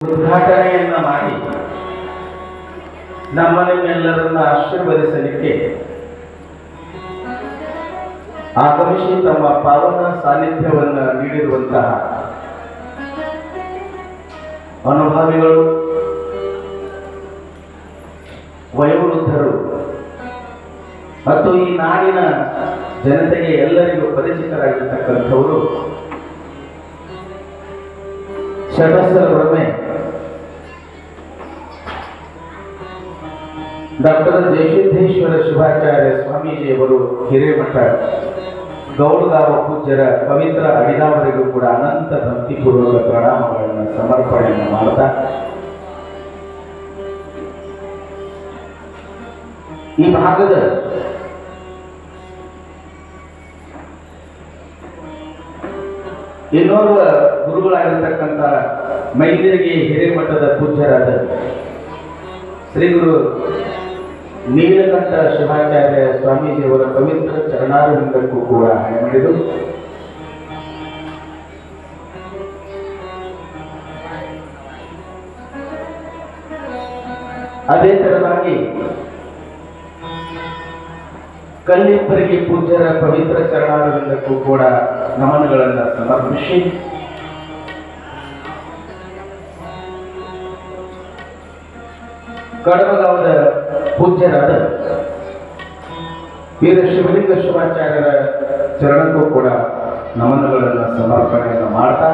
ಉದ್ಘಾಟನೆಯನ್ನ ಮಾಡಿ ನಮ್ಮನ್ನೆಲ್ಲರನ್ನ ಆಶೀರ್ವದಿಸಲಿಕ್ಕೆ ಆಗಮಿಸಿ ತಮ್ಮ ಪಾವನ ಸಾನ್ನಿಧ್ಯವನ್ನು ನೀಡಿರುವಂತಹ ಅನುಭವಿಗಳು, ವಯೋವೃದ್ಧರು ಮತ್ತು ಈ ನಾಡಿನ ಜನತೆಗೆ ಎಲ್ಲರಿಗೂ ಪರಿಚಿತರಾಗಿರ್ತಕ್ಕಂಥವರು ಷಡಸರೊಡನೆ ಡಾಕ್ಟರ್ ಜಯಸಿದ್ದೇಶ್ವರ ಶಿವಾಚಾರ್ಯ ಸ್ವಾಮೀಜಿಯವರು ಹಿರೇಮಠ ಗೌಡಗಾವ ಪೂಜ್ಯರ ಪವಿತ್ರ ಅಡಿದಾವರೆಗೂ ಕೂಡ ಅನಂತ ಭಕ್ತಿಪೂರ್ವಕ ಪ್ರಣಾಮಗಳನ್ನು ಸಮರ್ಪಣೆಯನ್ನು ಮಾಡ್ತಾ ಈ ಭಾಗದ ಇನ್ನೋರ್ವ ಗುರುಗಳಾಗಿರ್ತಕ್ಕಂಥ ಮೈಲಿಗೆ ಹಿರೇಮಠದ ಪೂಜ್ಯರಾದ ಶ್ರೀ ಗುರು ನೀಲಕಂಠ ಶಿವಾಚಾರ್ಯ ಸ್ವಾಮೀಜಿಯವರ ಪವಿತ್ರ ಚರಣಾರವಿಂದಕ್ಕೂ ಕೂಡ ಹಣೆ ಮಾಡಿದು. ಅದೇ ತರವಾಗಿ ಕಲ್ಲಿಬ್ಬರಿಗೆ ಪೂಜ್ಯರ ಪವಿತ್ರ ಚರಣಾರವಿಂದಕ್ಕೂ ಕೂಡ ನಮನಗಳನ್ನು ಸಮರ್ಪಿಸಿ ಕಡಬಗಾವದ ಪೂಜ್ಯರಾದ ವೀರ ಶಿವಲಿಂಗ ಶಿವಾಚಾರ್ಯರ ಚರಣಕ್ಕೂ ಕೂಡ ನಮನಗಳನ್ನು ಸಮರ್ಪಣೆಯನ್ನು ಮಾಡ್ತಾ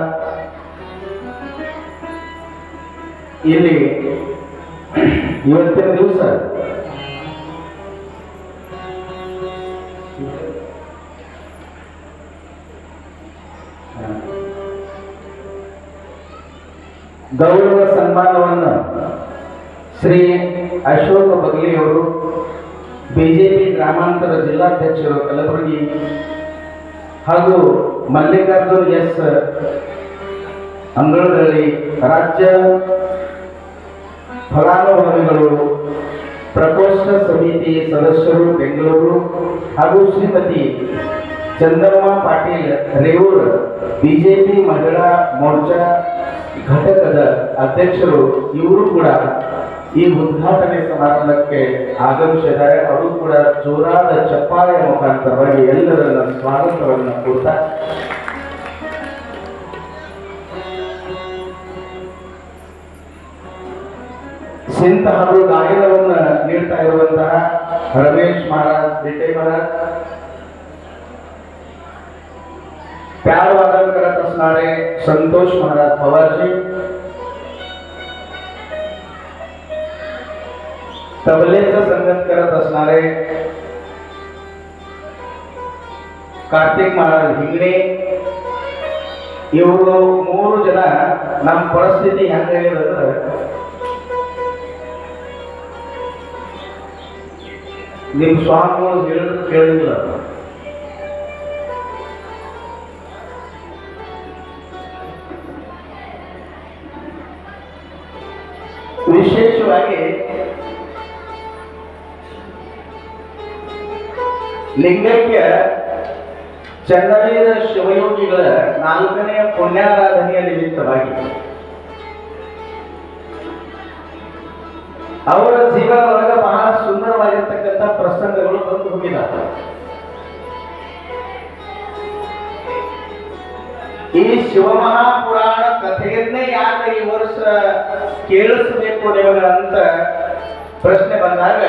ಇಲ್ಲಿ ಇವತ್ತಿನ ದಿವಸ ಗೌರವ ಸನ್ಮಾನವನ್ನು ಶ್ರೀ ಅಶೋಕ ಬಗ್ಲಿಯವರು, ಬಿಜೆಪಿ ಗ್ರಾಮಾಂತರ ಜಿಲ್ಲಾಧ್ಯಕ್ಷರು ಕಲಬುರಗಿ, ಹಾಗೂ ಮಲ್ಲಿಕಾರ್ಜುನ್ ಎಸ್ ಅಂಗಳದಲ್ಲಿ ರಾಜ್ಯ ಫಲಾನುಭವಿಗಳು ಪ್ರಕೋಷ್ಠ ಸಮಿತಿ ಸದಸ್ಯರು ಬೆಂಗಳೂರು, ಹಾಗೂ ಶ್ರೀಮತಿ ಚಂದ್ರಮ್ಮ ಪಾಟೀಲ್ ರೇವೂರ್ ಬಿಜೆಪಿ ಮಹಿಳಾ ಮೋರ್ಚಾ ಘಟಕದ ಅಧ್ಯಕ್ಷರು, ಇವರು ಕೂಡ ಈ ಉದ್ಘಾಟನೆ ಸಮಾರಂಭಕ್ಕೆ ಆಗಮಿಸಿದ್ದಾರೆ. ಅವರು ಕೂಡ ಜೋರಾದ ಚಪ್ಪಾಳೆಯ ಮುಖಾಂತರವಾಗಿ ಎಲ್ಲರನ್ನ ಸ್ವಾಗತವನ್ನು ಕೊಡ್ತಾ ಸಿಂತ ಹಾಗೂ ಗಾಯನವನ್ನು ನೀಡ್ತಾ ಇರುವಂತಹ ರಮೇಶ್ ಮಹಾರಾಜ್ ಬಿಟೆ ಮಹಾರಾಜ್, प्यार वादन करत असणारे संतोष महाराज पवारजी, तबलेचं संगत करत असणारे ಕಾರ್ತಿಕ್ ಮಹಾರಾಜ್ ಹಿಂಗಣೆ, ಇವರು 3 ಜನ ನಮ್ಮ ಪರಿಸ್ಥಿತಿ ಹೆಂಗ ಹೇಳಿದ್ರೆ ನಿಮ್ಮ ಸ್ವಾಮಿಗಳು ಹೇಳಿದ್ರು ಕೇಳಿಲ್ಲ. ವಿಶೇಷವಾಗಿ ಲಿಂಗೈಕ್ಯ ಚನ್ನವೀರ ಶಿವಯೋಗಿಗಳ 4ನೇ ಪುಣ್ಯಾರಾಧನೆಯ ನಿಮಿತ್ತವಾಗಿ ಅವರ ಜೀವನದೊಳಗೆ ಬಹಳ ಸುಂದರವಾಗಿರ್ತಕ್ಕಂಥ ಪ್ರಸಂಗಗಳು ಬಂದು ಹೋಗಿದ್ದಾರೆ. ಈ ಶಿವಮಹಾಪುರಾಣ ಕಥೆಯನ್ನೇ ಯಾಕೆ ಈ ವರ್ಷ ಕೇಳಿಸಬೇಕು ನಿಮಗಂತ ಪ್ರಶ್ನೆ ಬಂದಾಗ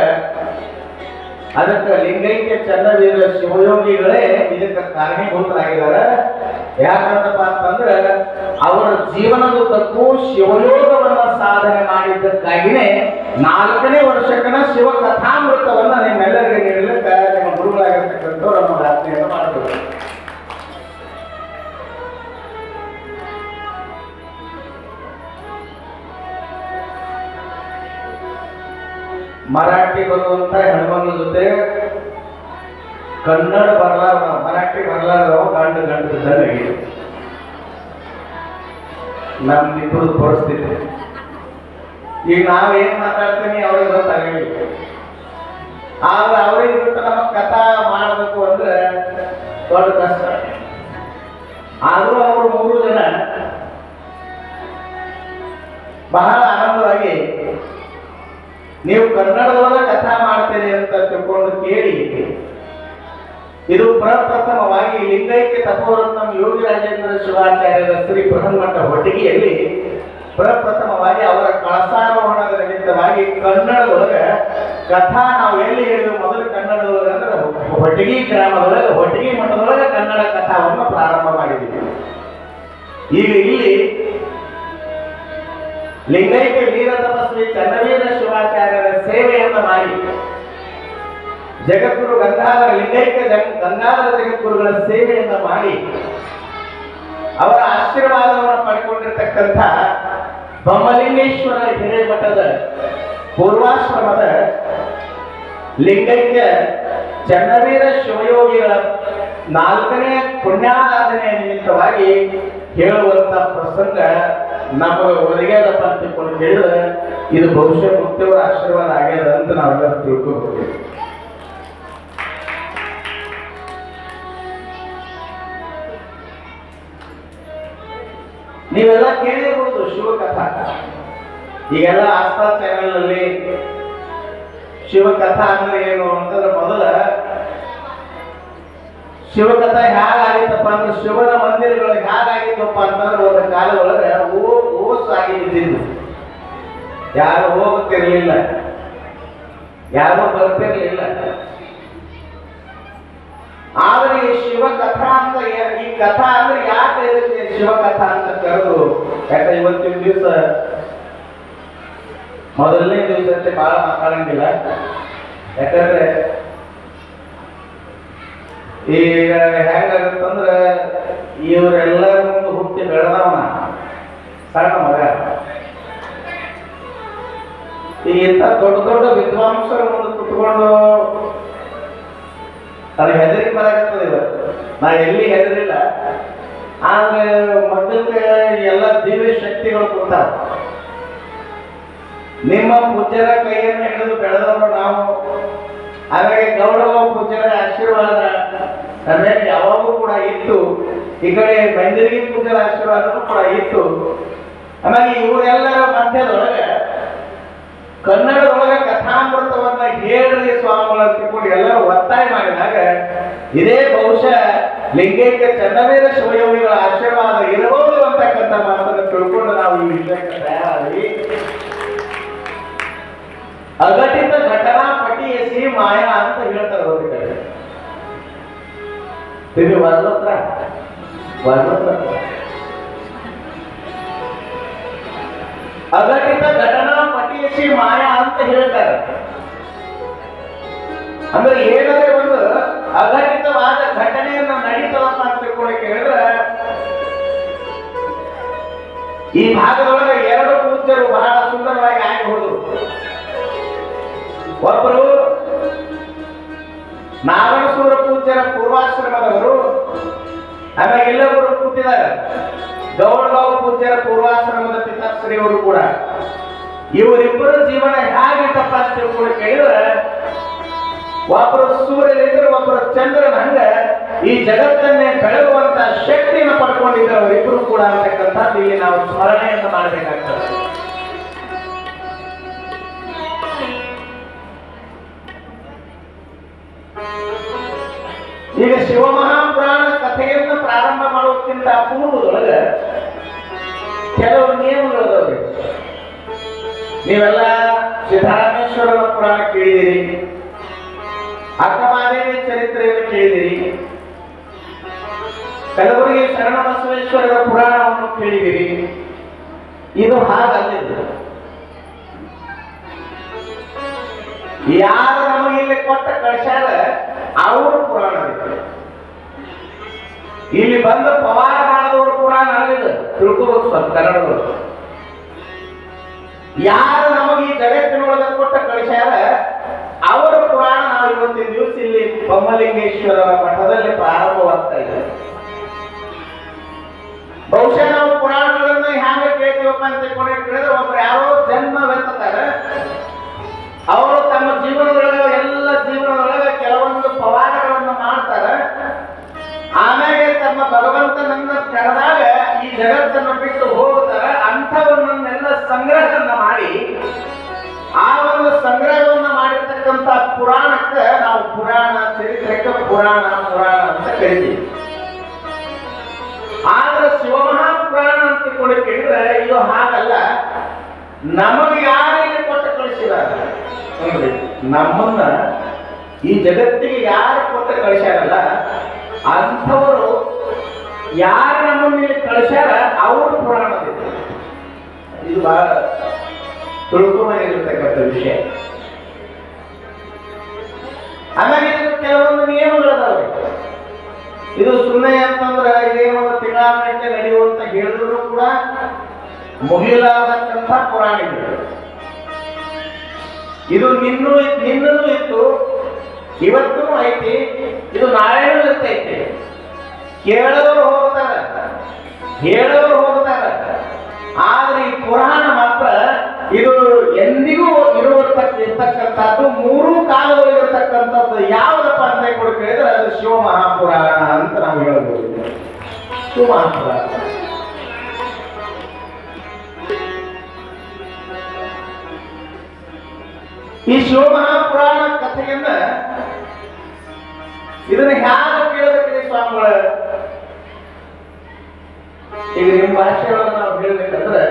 ಅದಕ್ಕೆ ಲಿಂಗೈಕ್ಯ ಚನ್ನವೀರ ಶಿವಯೋಗಿಗಳೇ ಇದಕ್ಕೆ ಕಾರಣೀಭೂತರಾಗಿದ್ದಾರೆ. ಯಾಕಂತಪ್ಪ ಅಂತಂದ್ರೆ ಅವರ ಜೀವನದುದ್ದಕ್ಕೂ ಶಿವಯೋಗವನ್ನ ಸಾಧನೆ ಮಾಡಿದ್ದಕ್ಕಾಗಿನೇ 4ನೇ ವರ್ಷಕ್ಕನ ಶಿವ ಕಥಾಮೃತವನ್ನ ನಿಮ್ಮೆಲ್ಲರಿಗೆ ನೀಡಲಿಕ್ಕೆ ನಿಮ್ಮ ಗುರುಗಳಾಗಿರ್ತಕ್ಕಂಥವ್ರು ನಮ್ಮ ಪ್ರಾರ್ಥನೆಯನ್ನು ಮಾಡಬೇಕು. ಮರಾಠಿ ಬರುವಂತ ಹೆಣ್ಮಗಳ ಜೊತೆ ಕನ್ನಡ ಬರಲಾರ, ಮರಾಠಿ ಬರಲಾರ ಗಂಡದಲ್ಲಿ ನಮ್ಮಿಬ್ಬರು ಪರಿಸ್ಥಿತಿ. ಈಗ ನಾವೇನ್ ಮಾತಾಡ್ತೀನಿ ಅವ್ರಿಗೆ ಗೊತ್ತಾಗಲಿಲ್ಲ. ಆದ್ರೆ ಅವ್ರಿಗೆ ಬಿಟ್ಟು ನಮಗ್ ಕಥಾ ಮಾಡಬೇಕು ಅಂದ್ರೆ ದೊಡ್ಡ ಕಷ್ಟ. ಆದರೂ ಅವರು 3 ಜನ ಬಹಳ ಆನಂದವಾಗಿ ನೀವು ಕನ್ನಡದೊಳಗೆ ಕಥಾ ಮಾಡ್ತೇನೆ ಅಂತ ತಿಳ್ಕೊಂಡು ಕೇಳಿ, ಇದು ಪ್ರಪ್ರಥಮವಾಗಿ ಲಿಂಗೈಕ್ಯ ತಪೋರತ್ನಂ ಯೋಗಿ ರಾಜೇಂದ್ರ ಶಿವಾಚಾರ್ಯರ ಶ್ರೀ ಬೃಹನ್ಮಠ ಹೊಟಗಿಯಲ್ಲಿ ಪ್ರಪ್ರಥಮವಾಗಿ ಅವರ ಕಳಸಾರೋಹಣದ ನಿಮಿತ್ತವಾಗಿ ಕನ್ನಡದೊಳಗೆ ಕಥಾ ನಾವು ಎಲ್ಲಿ ಹೇಳಿದ್ವಿ ಮೊದಲು ಕನ್ನಡದೊಳಗೆ ಅಂದ್ರೆ ಹೊಟಗಿ ಗ್ರಾಮದೊಳಗೆ ಹೊಟಗಿ ಮಠದೊಳಗೆ ಕನ್ನಡ ಕಥಾವನ್ನು ಪ್ರಾರಂಭ ಮಾಡಿದ್ದೀವಿ. ಈಗ ಇಲ್ಲಿ ಲಿಂಗೈಕ್ಯ ವೀರ ತಪಸ್ವಿ ಚನ್ನವೀರ ಶಿವಾಚಾರ್ಯರ ಸೇವೆಯನ್ನು ಮಾಡಿ ಜಗದ್ಗುರು ಗಂಗಾಧರ ಲಿಂಗೈಕ್ಯ ಗಂಗಾಧರ ಜಗದ್ಗುರುಗಳ ಸೇವೆಯನ್ನು ಮಾಡಿ ಅವರ ಆಶೀರ್ವಾದವನ್ನು ಪಡೆದುಕೊಂಡಿರ್ತಕ್ಕಂಥ ಬೊಮ್ಮಲಿಂಗೇಶ್ವರ ಹಿರೇಮಠದ ಪೂರ್ವಾಶ್ರಮದ ಲಿಂಗೈಕ್ಯ ಚನ್ನವೀರ ಶಿವಯೋಗಿಗಳ 4ನೇ ಪುಣ್ಯಾರಾಧನೆಯ ನಿಮಿತ್ತವಾಗಿ ಹೇಳುವಂತ ಪ್ರಸಂಗ ನಮಗೆ ಒದಗ್ಯದಪ್ಪ ಅಂತ ತಿಳ್ಕೊಂಡು ಹೇಳಿದ್ರೆ ಇದು ಬಹುಶಃ ಮುಕ್ತಿಯವರ ಆಶೀರ್ವಾದ ಆಗ್ಯದ ಅಂತ ನಾವೆಲ್ಲ ತಿಳ್ಕೊಬೇಕು. ನೀವೆಲ್ಲ ಕೇಳಿರ್ಬೋದು ಶಿವಕಥಾ. ಈಗೆಲ್ಲ ಆಸ್ಥಾ ಚಾನೆಲ್ ನಲ್ಲಿ ಶಿವಕಥಾ ಅಂದ್ರೆ ಏನು ಅಂತಂದ್ರೆ ಮೊದಲ ಶಿವಕಥಾ ಹೇಗಾಗಿತ್ತಪ್ಪ ಅಂದ್ರೆ ಶಿವನ ಮಂದಿರಗಳು ಹೇಗಾಗಿತ್ತಪ್ಪ ಅಂತಂದ್ರೆ ಒಂದು ಕಾಲ ಒಳಗೆ ಓಸಾಗಿ ನಿಂತಿದ್ದು, ಯಾರು ಹೋಗುತ್ತಿರ್ಲಿಲ್ಲ, ಯಾರು ಬರ್ತಿರ್ಲಿಲ್ಲ. ಆದ್ರೆ ಈ ಶಿವಕಥಾ ಅಂತ ಈ ಕಥಾ ಅಂದ್ರೆ ಯಾಕೆ ಇದಕ್ಕೆ ಶಿವಕಥಾ ಅಂತ ಕರೆದು? ಯಾಕಂದ್ರೆ ಇವತ್ತಿನ ದಿವಸ ಮೊದಲನೇ ದಿವಸಕ್ಕೆ ಬಹಳ ಮಾತಾಡಂಗಿಲ್ಲ. ಯಾಕಂದ್ರೆ ಈಗ ಹೆಂಗಾಗತ್ತಂದ್ರ ಇವರೆಲ್ಲರ ಮುಂದೆ ಹುಟ್ಟಿ ಬೆಳೆದವನ ಸಣ್ಣ ಮಗ. ಈಗ ಇಂಥ ದೊಡ್ಡ ದೊಡ್ಡ ವಿದ್ವಾಂಸರ ಮುಂದೆ ಕುತ್ಕೊಂಡು ನನಗೆ ಹೆದರಿಕೆ ಬರಾಕತ್ತದ. ಇವತ್ತು ನಾ ಎಲ್ಲಿ ಹೆದರಿಲ್ಲ, ಆದ್ರೆ ಮಕ್ಕಳಿಗೆ ಎಲ್ಲ ದಿವ್ಯ ಶಕ್ತಿಗಳು ಕೊಡ್ತಾವ. ನಿಮ್ಮ ಪೂಜ್ಯರ ಕೈಯನ್ನು ಹಿಡಿದು ಬೆಳೆದವರು ನಾವು. ಹಾಗಾಗಿ ಗೌರವ ಪೂಜ್ಯರ ಆಶೀರ್ವಾದ ನಮಗೆ ಯಾವಾಗೂ ಕೂಡ ಇತ್ತು. ಈ ಕಡೆ ಮಂದಿರಿಗೆ ಪೂಜ್ಯರ ಆಶೀರ್ವಾದನೂ ಕೂಡ ಇತ್ತು. ಆಮೇಲೆ ಇವರೆಲ್ಲರ ಮಧ್ಯದೊಳಗೆ ಕನ್ನಡದೊಳಗೆ ಕಥಾಮೃತವನ್ನ ಹೇಳ್ರಿ ಸ್ವಾಮಿಗಳ ತಿಳ್ಕೊಂಡು ಎಲ್ಲರೂ ಒತ್ತಾಯ ಮಾಡಿದಾಗ ಇದೇ ಬಹುಶಃ ಲಿಂಗೈಕ್ಯ ಚನ್ನವೀರ ಶಿವಯೋಗಿಗಳ ಆಶೀರ್ವಾದ ಇರಬಹುದು ಅಂತಕ್ಕಂಥ ಮಾತನ್ನು ತಿಳ್ಕೊಂಡು ನಾವು ಈ ವಿಷಯಕ್ಕೆ ತಯಾರಾಗಿ ಅಘಟಿತ ಘಟನಾ ಪಟಿಯಸಿ ಮಾಯಾ ಅಂತ ಹೇಳ್ತಾರೆ. ಹೋಗಿದ್ದಾರೆ ತಿರುಗಿ ವರ್ಣೋತ್ರ ಅಘಟಿತ ಘಟನಾ ಪಟಿಯಸಿ ಮಾಯಾ ಅಂತ ಹೇಳ್ತಾರೆ. ಅಂದ್ರೆ ಏನಾದ್ರೆ ಒಂದು ಅಘಟಿತವಾದ ಘಟನೆಯನ್ನು ನಡೀತದಪ್ಪ ಅಂತ ತಿಳ್ಕೊಂಡು ಕೇಳಿದ್ರೆ ಈ ಭಾಗದೊಳಗೆ 2 ಪೂಜ್ಯರು ಬಹಳ ಸುಂದರವಾಗಿ ಆಗಿ ಹೋದರು. ಒಬ್ಬರು ನಾರಾಯಣಸೂರ ಪೂಜ್ಯರ ಪೂರ್ವಾಶ್ರಮದವರು, ಆಮೇಲೆ ಎಲ್ಲವರು ಕೂತಿದ್ದಾರೆ ಗೌಡಗಾಂವ್ ಪೂಜ್ಯರ ಪೂರ್ವಾಶ್ರಮದ ಪಿತಾಶ್ರೀಯವರು ಕೂಡ. ಇವರಿಬ್ಬರ ಜೀವನ ಹೇಗಿತ್ತಪ್ಪ ಅಂತ ತಿಳ್ಕೊಂಡು ಕೇಳಿದ್ರೆ ಒಬ್ಬರು ಸೂರ್ಯನಿದ್ರೆ ಒಬ್ಬರು ಚಂದ್ರನ ಹಂಗ ಈ ಜಗತ್ತನ್ನೇ ಬೆಳಗುವಂತ ಶಕ್ತಿಯನ್ನು ಪಡ್ಕೊಂಡಿದ್ದಾರೆ ಅವರಿಬ್ಬರು ಕೂಡ ಅಂತಕ್ಕಂಥದ್ದು ಇಲ್ಲಿ ನಾವು ಸ್ಮರಣೆಯನ್ನು ಮಾಡಬೇಕಾಗ್ತದೆ. ಈಗ ಶಿವಮಹಾಪುರಾಣ ಕಥೆಯನ್ನು ಪ್ರಾರಂಭ ಮಾಡೋದಕ್ಕಿಂತ ಪೂರ್ವದೊಳಗೆ ಕೆಲವು ನಿಯಮಗಳದವ್ರಿ. ನೀವೆಲ್ಲ ಸಿದ್ದರಾಮೇಶ್ವರರ ಪುರಾಣ ಕೇಳಿದಿರಿ, ಅಕ್ಕಮಹಾದೇವಿ ಚರಿತ್ರೆಯನ್ನು ಕೇಳಿದಿರಿ, ಕಲಬುರಗಿ ಶರಣಬಸವೇಶ್ವರರ ಪುರಾಣವನ್ನು ಕೇಳಿದಿರಿ. ಇದು ಹಾಗಲ್ಲಿದ್ದು ಯಾರು ನಮಗೆ ಇಲ್ಲಿ ಕೊಟ್ಟ ಕಳಿಸ್ಯಾರ ಅವರು ಪುರಾಣ ಇಲ್ಲಿ ಬಂದು ಪವಾಡ ಮಾಡಿದವರು ಪುರಾಣ ಅಲ್ಲಿದ್ದು ತಿಳ್ಕೋಬೇಕು ಸ್ವಲ್ಪ ಕನ್ನಡದವರು. ಯಾರು ನಮಗೆ ಈ ಜಗತ್ತಿನೊಳಗೆ ಕೊಟ್ಟ ಕಳಿಸ್ಯಾರ ಅವರ ಪುರಾಣ ನಾವು ಇವತ್ತಿನ ದಿವಸ ಇಲ್ಲಿ ಬೊಮ್ಮಲಿಂಗೇಶ್ವರರ ಮಠದಲ್ಲಿ ಪ್ರಾರಂಭವಾಗ್ತಾ ಇದೆ. ಬಹುಶಃ ನಾವು ಪುರಾಣಗಳನ್ನ ಹ್ಯಾಂಗ ಕೇಳ್ತೀವಪ್ಪ ಅಂತ ಕೇಳಿದ್ರೆ ಒಬ್ರು ಯಾರೋ ಜನ್ಮವೆತ್ತಾರೆ, ಅವರು ತಮ್ಮ ಜೀವನದೊಳಗೆ ಎಲ್ಲ ಜೀವನದೊಳಗೆ ಕೆಲವೊಂದು ಪವಾಡಗಳನ್ನು ಮಾಡ್ತಾರೆ. ಆಮೇಲೆ ತಮ್ಮ ಭಗವಂತನನ್ನ ಕರೆದಾಗ ಈ ಜಗತ್ತನ್ನು ಬಿಟ್ಟು ಹೋಗುತ್ತಾರೆ. ಅಂಥವನ್ನೆಲ್ಲ ಸಂಗ್ರಹವನ್ನ ಮಾಡಿ ಆ ಒಂದು ಸಂಗ್ರಹವನ್ನ ಮಾಡಿರ್ತಕ್ಕಂಥ ಪುರಾಣಕ್ಕೆ ನಾವು ಪುರಾಣ ಚರಿತ್ರೆಗೆ ಪುರಾಣ ಅಂತ ಕರಿತೀವಿ. ಆದ್ರೆ ಶಿವಮಹಾಪುರಾಣ ಅಂತ ಕೂಡ ಕೇಳಿದ್ರೆ ಇದು ಹಾಗಲ್ಲ. ನಮಗೆ ಯಾರಿಗೆ ಕೊಟ್ಟು ಕಳಿಸಿದಾರೆ ನೋಡ್ರಿ, ನಮ್ಮನ್ನ ಈ ಜಗತ್ತಿಗೆ ಯಾರು ಕೊಟ್ಟು ಕಳಿಸ್ಯಾರಲ್ಲ ಅಂಥವರು ಯಾರು ನಮ್ಮನ್ನ ಇಲ್ಲಿ ಕಳಿಸ್ಯಾರ ಅವರು ಪುರಾಣದಿದೆ. ಇದು ಬಹಳ ತಿಳ್ಕೊಂಡಿರ್ತಕ್ಕಂಥ ವಿಷಯ. ಆಮೇಲೆ ಇದು ಕೆಲವೊಂದು ನಿಯಮಗಳದಾವ್ರಿ. ಇದು ಸುಮ್ಮನೆ ಅಂತಂದ್ರೆ ಇದೇನೋ ತಿಂಗಳಾಗಟ್ಟೆ ನಡೆಯುವಂತ ಹೇಳಿದ್ರು ಕೂಡ ಮುಗಿಲಾದಂತ ಪುರಾಣಿಗಳು. ಇದು ನಿನ್ನೂ ಇತ್ತು, ಇವತ್ತೂ ಐತಿ, ಇದು ನಾಳೆನೂ ಇರ್ತೈತಿ. ಕೇಳೋರು ಹೋಗ್ತಾರ, ಹೇಳೋರು ಹೋಗ್ತಾರ. ಆದ್ರೆ ಈ ಪುರಾಣ ಮಾತ್ರ ಇದು ಎಂದಿಗೂ ಇರ್ತಕ್ಕಂಥದ್ದು, ಮೂರೂ ಕಾಲದಲ್ಲಿರ್ತಕ್ಕಂಥದ್ದು ಯಾವುದಪ್ಪ ಅಂತ ಕೂಡ ಕೇಳಿದ್ರೆ ಅದು ಶಿವಮಹಾಪುರಾಣ ಅಂತ ನಾವು ಹೇಳ್ಬೋದು. ಶಿವಮಹಾಪುರಾಣ ಈ ಶಿವಮಹಾಪುರಾಣ ಕಥೆಯನ್ನ ಇದನ್ನ ಹ್ಯಾಗ ಕೇಳಬೇಕ್ರಿ ಸ್ವಾಮಿಗಳ? ಈಗ ನಿಮ್ಮ ಭಾಷೆಯೊಳಗೆ ನಾವು ಹೇಳ್ಬೇಕಂದ್ರೆ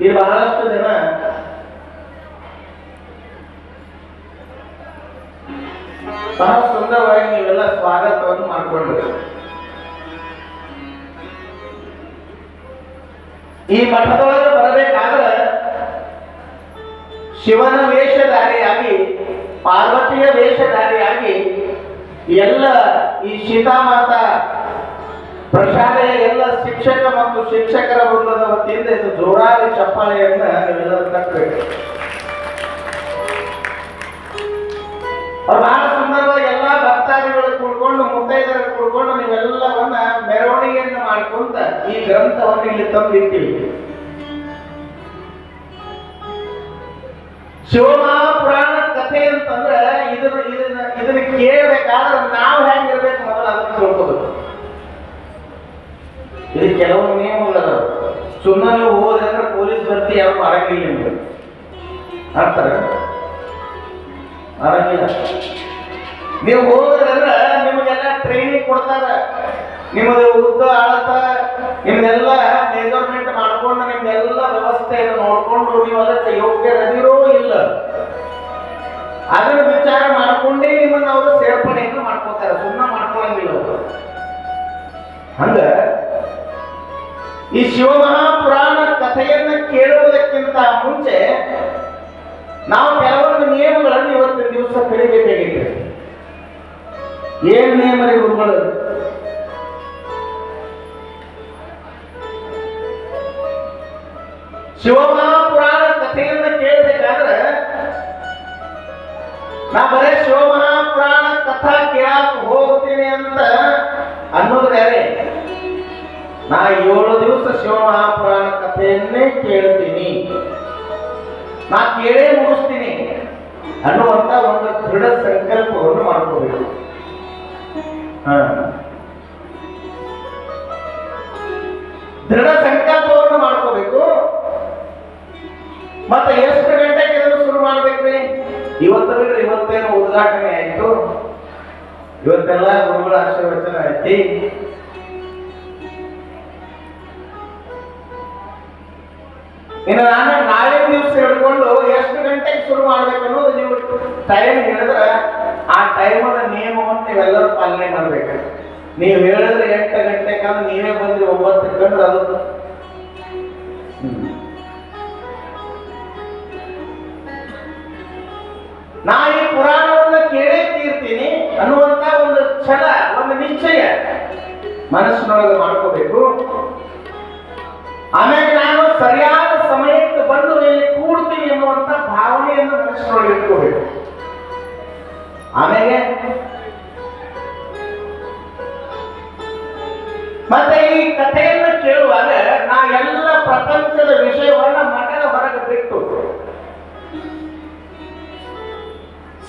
ಈ ಬಹಳಷ್ಟು ಜನ ಬಹಳ ಸುಂದರವಾಗಿ ನೀವೆಲ್ಲ ಸ್ವಾಗತವನ್ನು ಮಾಡಿಕೊಂಡ್ರಿ. ಈ ಮಠದೊಳಗೆ ಬರಬೇಕಾದ್ರೆ ಶಿವನ ವೇಷಧಾರಿಯಾಗಿ, ಪಾರ್ವತಿಯ ವೇಷಧಾರಿಯಾಗಿ ಎಲ್ಲ ಈ ಸೀತಾಮಾತಾ ಪ್ರಶಾಲೆಯ ಎಲ್ಲ ಶಿಕ್ಷಕ ಮತ್ತು ಶಿಕ್ಷಕರ ವೃಂದದ ವತಿಯಿಂದ ಇದು ಜೋರಾಗಿ ಚಪ್ಪಾಳೆಯನ್ನ ನೀವೆಲ್ಲರೂ ತಟ್ಟಬೇಕು. ಅವ್ರು ಬಹಳ ಸುಂದರವಾಗಿ ಎಲ್ಲ ಭಕ್ತಾದಿಗಳು ಕೂಡ್ಕೊಂಡು, ಮುತ್ತೈದರು ಕೂಡ್ಕೊಂಡು ನೀವೆಲ್ಲವನ್ನ ಮೆರವಣಿಗೆಯನ್ನು ಮಾಡಿಕೊಂತ ಈ ಗ್ರಂಥವನ್ನು ಇಲ್ಲಿ ತಂದಿರ್ತೀವಿ. ಶಿವಮಹಾಪುರಾಣ ಕಥೆ ಅಂತಂದ್ರೆ ಇದನ್ನ ಕೇಳಬೇಕಾದ್ರೆ ನಾವು ಹೆಂಗಿರ್ಬೇಕು ಮೊದಲು ಅದನ್ನು ತಿಳ್ಕೋಬೇಕು. ಇದು ಕೆಲವೊಂದು ನಿಯಮಗಳದಾವ. ಸುಮ್ಮನೆ ನೀವು ಹೋದ್ರೆ ಅಂದ್ರೆ ಪೊಲೀಸ್ ಭರ್ತಿ ಯಾರು ಮಾಡಂಗಿಲ್ಲ ನಿಮ್ಗೆ ಅಂತಾರೆ, ಮಾಡಂಗಿಲ್ಲ. ನೀವು ಹೋದ್ರಂದ್ರೆ ನಿಮಗೆಲ್ಲ ಟ್ರೈನಿಂಗ್ ಕೊಡ್ತಾರ, ನಿಮ್ಮದು ಉದ್ದ ಆಳತ ನಿಮ್ದೆಲ್ಲ ಮೆಜರ್ಮೆಂಟ್ ಮಾಡ್ಕೊಂಡು ನಿಮ್ದೆಲ್ಲ ವ್ಯವಸ್ಥೆಯನ್ನು ನೋಡ್ಕೊಂಡು ನೀವು ಅದಕ್ಕೆ ಯೋಗ್ಯರದಿರೋ ಇಲ್ಲ ಅದನ್ನ ವಿಚಾರ ಮಾಡ್ಕೊಂಡೇ ನಿಮ್ಮನ್ನ ಅವರು ಸೇರ್ಪಡೆಯನ್ನು ಮಾಡ್ಕೋತಾರೆ, ಸುಮ್ಮನೆ ಮಾಡ್ಕೊಳಂಗಿಲ್ಲ ಅವರು. ಹಂಗ ಈ ಶಿವಮಹಾಪುರಾಣ ಕಥೆಯನ್ನ ಕೇಳುವುದಕ್ಕಿಂತ ಮುಂಚೆ ನಾವು ಕೆಲವೊಂದು ನಿಯಮಗಳನ್ನು ಇವತ್ತಿನ ದಿವಸ ಕಲಿಬೇಕಾಗಿದೆ. ಏನ್ ನಿಯಮ ರೀ ಗುರುಗಳು? ಶಿವಮಹಾಪುರಾಣ ಕಥೆಯನ್ನ ಕೇಳಬೇಕಾದ್ರೆ ನಾ ಬರೇ ಶಿವಮಹಾಪುರಾಣ ಕಥಾ ಕೇಳಕ್ ಹೋಗ್ತೀನಿ ಅಂತ ಅನ್ನೋದು ಬೇರೆ. ನಾ 7 ದಿವಸ ಶಿವಮಹಾಪುರಾಣ ಕಥೆಯನ್ನೇ ಕೇಳ್ತೀನಿ, ನಾ ಕೇಳೇ ಮುಗಿಸ್ತೀನಿ ಅನ್ನುವಂತ ಒಂದು ದೃಢ ಸಂಕಲ್ಪವನ್ನು ಮಾಡ್ಕೋಬೇಕು. ದೃಢ ಸಂಕಲ್ಪವನ್ನು ಮಾಡ್ಕೋಬೇಕು. ಮತ್ತೆ ಎಷ್ಟು ಗಂಟೆಗೆ ಇದನ್ನು ಶುರು ಮಾಡ್ಬೇಕ್ರಿ? ಇವತ್ತು ಬಿಡ್ರಿ, ಇವತ್ತೇನು ಉದ್ಘಾಟನೆ ಆಯ್ತು, ಇವತ್ತೆಲ್ಲ ಗುರುಗಳ ಆಶೀರ್ವಚನ ಐತಿ. ಇನ್ನು ನಾನು ನಾಳೆ ದಿವಸ ಹಿಡ್ಕೊಂಡು ಎಷ್ಟು ಗಂಟೆಗೆ ಶುರು ಮಾಡ್ಬೇಕು ಅನ್ನೋದು ನೀವು ಟೈಮ್ ಹೇಳಿದ್ರೆ ಆ ಟೈಮದ ನಿಯಮವನ್ನು ನೀವೆಲ್ಲರೂ ಪಾಲನೆ ಮಾಡ್ಬೇಕು. ನೀವು ಹೇಳಿದ್ರೆ 8 ಗಂಟೆಗೆ ಅಂದ್ರೆ ನೀವೇ ಬಂದ್ರಿ 9 ಕಂಡ್ರೆ ಅದು ನಾ ಈ ಪುರಾಣವನ್ನು ಕೇಳೇ ತೀರ್ತೀನಿ ಅನ್ನುವಂತ ಒಂದು ಛಲ, ಒಂದು ನಿಶ್ಚಯ ಮನಸ್ಸಿನೊಳಗೆ ಮಾಡ್ಕೋಬೇಕು. ಆಮೇಲೆ ನಾನು ಸರಿಯಾದ ಸಮಯಕ್ಕೆ ಬಂದು ಇಲ್ಲಿ ಕೂಡ್ತೀನಿ ಎನ್ನುವಂತ ಭಾವನೆಯನ್ನು ಮನಸ್ಸಿನೊಳಗೆ ಇಟ್ಕೋಬೇಕು. ಆಮೇಲೆ ಮತ್ತೆ ಈ ಕಥೆಯನ್ನು ಕೇಳುವಾಗ ನಾ ಎಲ್ಲ ಪ್ರಪಂಚದ ವಿಷಯವನ್ನ ಮಠದ ಹೊರಗೆ ಬಿಟ್ಟು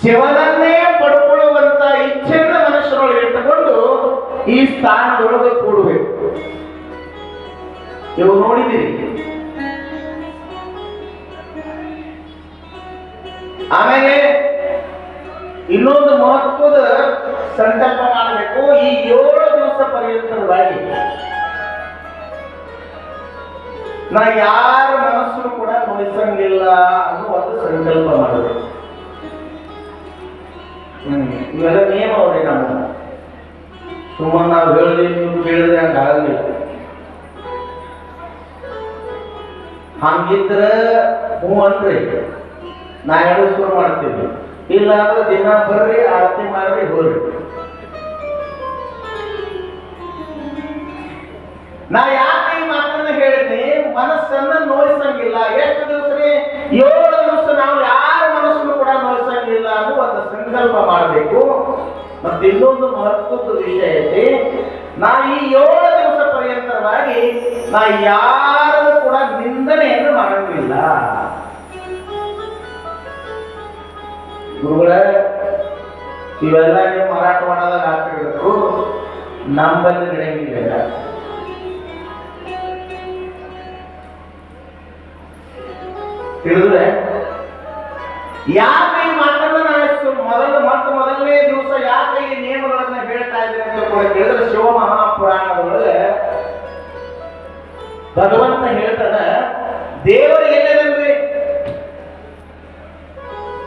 ಶಿವನನ್ನೇ ಪಡ್ಕೊಳ್ಳುವಂತ ಇಚ್ಛೆಯನ್ನು ಮನುಷ್ಯರೊಳಗೆ ಇಟ್ಟುಕೊಂಡು ಈ ಸ್ಥಾನದೊಳಗೆ ಕೂಡಬೇಕು. ಇವು ನೋಡಿದಿರಿ, ಆಮೇಲೆ ಇನ್ನೊಂದು ಮಹತ್ವದ ಸಂಕಲ್ಪ ಮಾಡಬೇಕು. ಈ 7 ದಿವಸ ಪರ್ಯಂತರವಾಗಿ ನಾ ಯಾರ ಮನಸ್ಸು ಕೂಡ ನೋಯಿಸಂಗಿಲ್ಲ ಅನ್ನೋ ಒಂದು ಸಂಕಲ್ಪ ಮಾಡಬೇಕು. ಇವೆಲ್ಲ ನಿಯಮ ಅವ್ರಿ. ನಮ್ಮ ಸುಮ್ಮನೆ ನಾವು ಹೇಳಿದ್ರೆ ನೀವು ಕೇಳಿದ್ರೆ ಹಂಗ ಆಗಂಗಿಲ್ಲ. ಹಂಗಿದ್ರೆ ಹ್ಞೂ ಅನ್ರಿ, ನಾ ಹೇಳೋದು ಶುರು ಮಾಡ್ತೀವಿ. ಇಲ್ಲ ಅಂದ್ರೆ ದಿನ ಬರ್ರಿ, ಆರತಿ ಮಾಡ್ರಿ, ಹೋಗ್ರಿ. ನಾ ಯಾಕೆ ಈ ಮಾತನ್ನ ಹೇಳಿದ್ನಿ? ಮನಸ್ಸನ್ನ ನೋಯಿಸಂಗಿಲ್ಲ. ಎಷ್ಟು ದಿವಸ ರೀ? 7 ದಿವಸ ನಾವು ಯಾರ ಮನಸ್ಸನ್ನು ಕೂಡ ನೋಯಿಸಂಗಿಲ್ಲ ಅನ್ನೋ ಒಂದು ಸಂಕಲ್ಪ ಮಾಡಬೇಕು. ಮತ್ತೆ ಇನ್ನೊಂದು ಮಹತ್ವದ ವಿಷಯ ಐತಿ. ನಾ ಈ 7 ದಿವಸ ಪರ್ಯಂತರವಾಗಿ ನಾ ಯಾರು ಕೂಡ ನಿಂದನೆಯನ್ನು ಮಾಡಂಗಿಲ್ಲ. ಗುರುಗಳ ಇವೆಲ್ಲ ನೀವು ಮರಾಠವಾಡದಾಗ ಹಾಕಿದ್ರು, ನಮ್ಮಲ್ಲಿ ನಡೆಯಂಗಿಲ್ಲ. ತಿಳಿದ್ರೆ ಯಾಕೆ ಈ ಮಾತನ್ನ ಮೊದಲನೇ ದಿವಸ ಯಾಕೆ ಈ ನಿಯಮಗಳನ್ನ ಹೇಳ್ತಾ ಇದ್ದೀನಿ ಅಂತ ಕೂಡ ಕೇಳಿದ್ರೆ, ಶಿವಮಹಾಪುರಾಣದೊಳಗೆ ಭಗವಂತ ಹೇಳ್ತಾನ, ದೇವರು ಎಲ್ಲದಂದ್ರೆ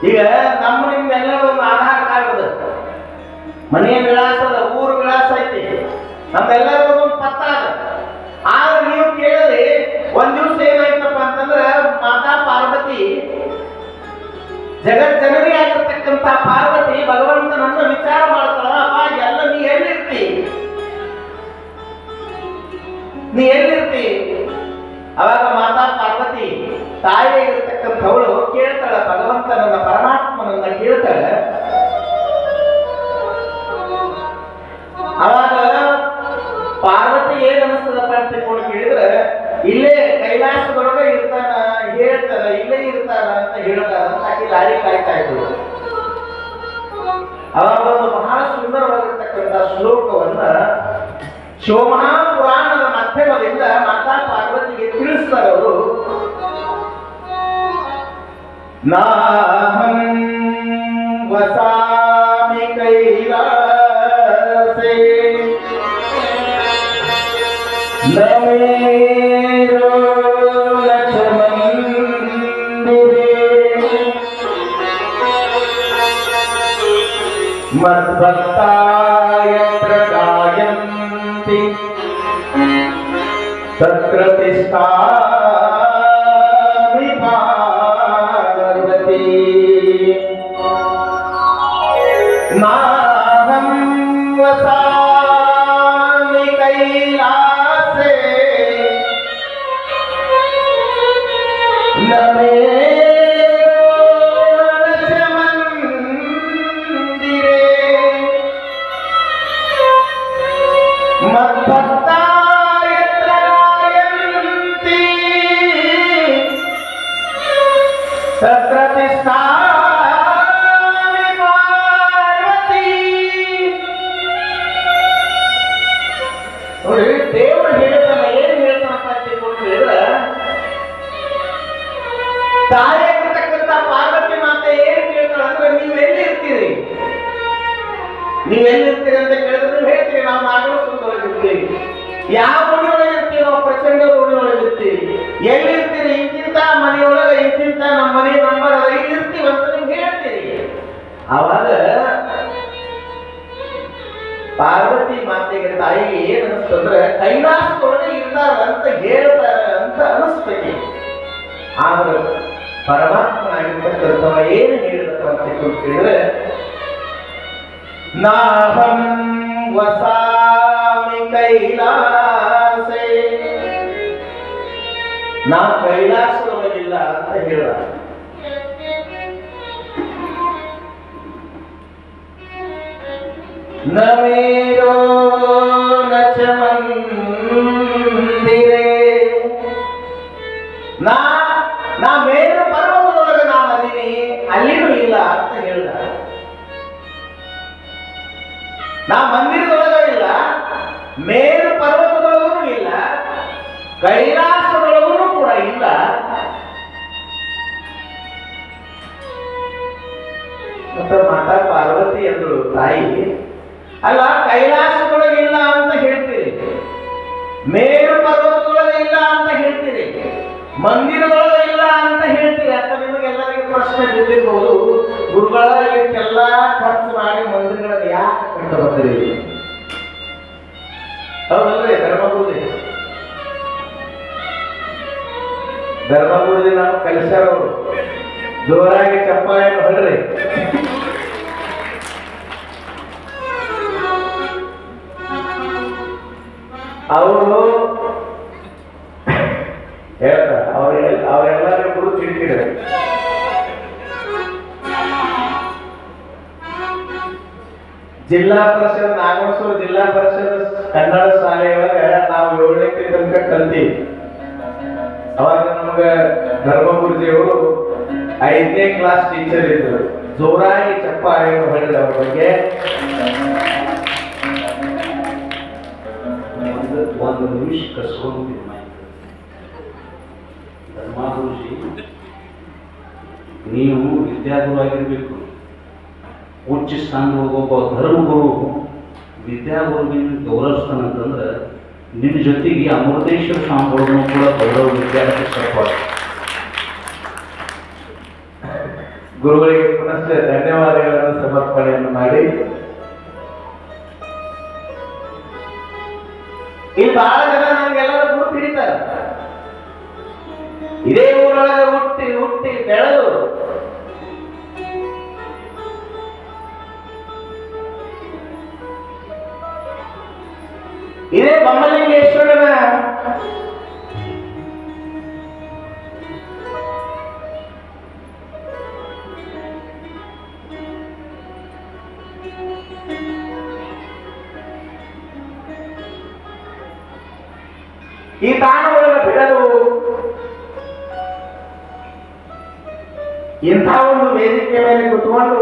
ಈಗ ನಮ್ಮ ನಿಮ್ದೆಲ್ಲ ಒಂದು ಆಧಾರ್ ಕಾರ್ಡ್ ಅದ, ಮನೆಯ ವಿಳಾಸ ಅದ, ಊರು ವಿಳಾಸ ಐತಿ, ನಮ್ದೆಲ್ಲರೂ ಒಂದು ಪತ್ತ ಅದ. ಆದ್ರೆ ನೀವು ಕೇಳಿದ್ರೆ ಒಂದ್ ದಿವಸ ಏನಾಯ್ತಪ್ಪ ಅಂತಂದ್ರೆ, ಮಾತಾ ಪಾರ್ವತಿ ಜಗಜ್ಜನನಿ ಆಗಿರ್ತಕ್ಕಂಥ ಪಾರ್ವತಿ ಭಗವಂತನನ್ನ ವಿಚಾರ ಮಾಡ್ತಾಳ, ಅಪ್ಪ ಎಲ್ಲ ನೀ ಎಲ್ಲಿರ್ತಿ? ಅವಾಗ ಮಾತಾ ಪಾರ್ವತಿ ತಾಯಿಯಾಗಿರ್ತಕ್ಕಂಥವಳು ಕೇಳ್ತಾಳ, ಭಗವಂತನನ್ನ ಪರಮಾತ್ಮನನ್ನ ಕೇಳ್ತಾಳ. ಅವಾಗ ಪಾರ್ವತಿ ಏನ್ ಅನಿಸ್ತದಪ್ಪ ಅಂತ ತಿಳ್ಕೊಂಡು ಕೇಳಿದ್ರೆ, ಇಲ್ಲೇ ಕೈಲಾಸದೊಳಗೆ ಇರ್ತಾನ ಹೇಳ್ತಾರ, ಇಲ್ಲೇ ಇರ್ತಾನ ಅಂತ ಹೇಳ್ತಾರ ಅಂತ ಆಕೆ ದಾರಿ ಕಾಯ್ತಾ ಇದ್ರು. ಅವಾಗ ಒಂದು ಬಹಳ ಸುಂದರವಾಗಿರ್ತಕ್ಕಂಥ ಶ್ಲೋಕವನ್ನ ಶಿವಮಹಾಪುರಾಣದ ಮಾಧ್ಯಮದಿಂದ ಮಾತಾ ಪಾರ್ವತಿಗೆ ತಿಳಿಸ್ತಾರೆ ಅವರು. ನಾಹಂ ವಸಾಮಿ ಕೈಲಾಸೆ ನಮೇರೋ ಲಕ್ಷ್ಮಂದಿರೇ ಮದ್ಭಕ್ತಾಯ ಯತ್ರ ಗಾಯಂತಿ ತತ್ರ ತಿಷ್ಠಾಮಿ ಪಾರ್ವತಿ. ನಾಹಂ ವಸಾಮಿ ಕೈಲಾಸೆ ನಮೇರೋ ಲಕ್ಷ್ಮಂದಿರೇ ಮದ್ಭಕ್ತಾಯ ಯತ್ರ ಗಾಯಂತಿ ತತ್ರ ತಿಷ್ಠಾಮಿ ಪಾರ್ವತಿ. ನೋಡಿ, ದೇವರು ಹೇಳ್ತಾನ, ಏನ್ ಹೇಳ್ತಾನಪ್ಪ ಅಂತ ಹೇಳಿದ್ರೆ, ತಾಯಿಯಾಗಿರ್ತಕ್ಕಂಥ ಪಾರ್ವತಿ ಮಾತೆ ಏನ್ ಕೇಳ್ತಾಳ ಅಂದ್ರೆ, ನೀವೆಲ್ಲಿರ್ತೀರಿ ಅಂತ ಕೇಳಿದ್ರೆ ನೀವು ಹೇಳ್ತೀರಿ, ನಾವು ನಾಗರಸೊಳಗಿರ್ತೀವಿ. ಯಾವ ಮನೆಯೊಳಗೆ ಇರ್ತೀವಿ? ನಾವು ಪ್ರಚಂಡ ರೋಡಿಯೊಳಗೆ ಇರ್ತೀವಿ. ಎಲ್ಲಿರ್ತೀರಿ? ಇಂತಿಂತ ಮನೆಯೊಳಗೆ, ಇಂತಿಂತ ನಮ್ಮ ಮನೆ ನಂಬರ್ ಅದ, ಇಲ್ಲಿರ್ತೀವಿ ಅಂತ ನೀವು ಹೇಳ್ತೀರಿ. ಅವಾಗ ಪಾರ್ವತಿ ಮಾತೆಗೆ ತಾಯಿಗೆ ಏನ್ ಅನಿಸ್ತಂದ್ರೆ, ಕೈಲಾಸದೊಳಗೆ ಇರ್ತಾರ ಅಂತ ಹೇಳ್ತಾರ ಅಂತ ಅನಿಸ್ತೈತಿ. ಆದ್ರೆ ಪರಮಾತ್ಮನಾಗಿರ್ತಕ್ಕಂಥವ ಏನು ಹೇಳಿದಪ್ಪ ಅಂತ ಕೇಳಿದ್ರೆ, ನಾಹಂ ವಸಾಮಿ ಕೈಲಾಸೆ, ನಾ ಕೈಲಾಸದೊಳಗಿಲ್ಲ ಅಂತ ಹೇಳ. ನಮೇರೋ ಲಕ್ಷ್ಮಂದಿರೇ, ನಾ ಮೇರು ಪರ್ವತದೊಳಗೆ ನಾನು ಅದೀನಿ, ಅಲ್ಲಿನೂ ಇಲ್ಲ ಅಂತ ಹೇಳ್ದ. ನಾ ಮಂದಿರದೊಳಗೂ ಇಲ್ಲ, ಮೇರು ಪರ್ವತದೊಳಗೂ ಇಲ್ಲ, ಕೈಲಾಸದೊಳಗೂ ಕೂಡ ಇಲ್ಲ. ಮಾತಾ ಪಾರ್ವತಿ ಎಂದಳು ತಾಯಿ. ಅಲ್ಲ, ಕೈಲಾಸದೊಳಗಿಲ್ಲ ಅಂತ ಹೇಳ್ತೀರಿ, ಮೇರು ಪರ್ವತದೊಳಗೆ ಇಲ್ಲ ಅಂತ ಹೇಳ್ತೀರಿ, ಮಂದಿರದೊಳಗೆ ಇಲ್ಲ ಅಂತ ಹೇಳ್ತೀರಿ. ಅಂತ ನಿಮಗೆಲ್ಲರಿಗೂ ಪ್ರಶ್ನೆ ಬಿದ್ದಿರ್ಬೋದು, ಗುರುಗಳ ಇಷ್ಟೆಲ್ಲ ಖರ್ಚು ಮಾಡಿ ಮಂದಿರಗಳನ್ನು ಯಾಕೆ ಕಟ್ಟ ಬರ್ತೀರಿ? ಹೌದಲ್ರಿ? ಧರ್ಮಗುರುಜಿ ನಾವು ಕಲಿಸ್ಯಾರವರು, ಜೋರಾಗಿ ಚಪ್ಪಾಳೆಯನ್ನು ಹೊಡ್ರಿ. ಅವರು ಹೇಳ್ತಾರೆ, ಅವರೆಲ್ಲರೂ ಗುರು ತಿಳ್ತಿದ್ದಾರೆ. ಜಿಲ್ಲಾ ಪರಿಷತ್ ನಾಗೇಶ್ವರ ಜಿಲ್ಲಾ ಪರಿಷತ್ ಕನ್ನಡ ಶಾಲೆಯೊಳಗೆ ನಾವು 7ನೇ ತನಕ ಕಲ್ತೀವಿ. ಅವಾಗ ನಮ್ಗೆ ಧರ್ಮಗುರುಜಿಯವರು 5ನೇ ಕ್ಲಾಸ್ ಟೀಚರ್ ಇದ್ರು. ಜೋರಾಗಿ ಚಪ್ಪಾಳೆಯನ್ನು ಹೊಡೆದ ಅವ್ರ ಬಗ್ಗೆ. ಒಂದು ನಿಮಿಷ ಕಸ್ಕೊಂಡು ಧರ್ಮಗುರುಜಿ, ನೀವು ವಿದ್ಯಾಗುರು ಆಗಿರ್ಬೇಕು. ಉಚ್ಚ ಸ್ಥಾನದೊಳಗೆ ಒಬ್ಬ ಧರ್ಮಗುರು ವಿದ್ಯಾಗುರುವಿನ ಗೌರವಿಸ್ತಾನಂತಂದ್ರೆ ನಿನ್ನ ಜೊತೆಗೆ ಅಮೃತೇಶ್ವರ ಸ್ವಾಮಿಗಳನ್ನು ಕೂಡ ಗೌರವ ವಿದ್ಯಾರ್ಥಿ ಸರ್ಪಾಡ. ಗುರುಗಳಿಗೆ ಪುನಶ್ಚ ಧನ್ಯವಾದಗಳನ್ನು ಸಮರ್ಪಣೆಯನ್ನು ಮಾಡಿ. ಇಲ್ಲಿ ಬಹಳ ಜನ ನಮ್ಗೆಲ್ಲರೂ ಗುರು ಹಿಡಿತಾರೆ. ಇದೇ ಊರೊಳಗೆ ಹುಟ್ಟಿ ಬೆಳೆದು ಇದೇ ಬೊಮ್ಮಲಿಂಗೇಶ್ವರನ ಈ ತಾಣಗಳನ್ನು ಬೆಳೆದು ಇಂಥ ಒಂದು ವೇದಿಕೆ ಮೇಲೆ ಕುತ್ಕೊಂಡು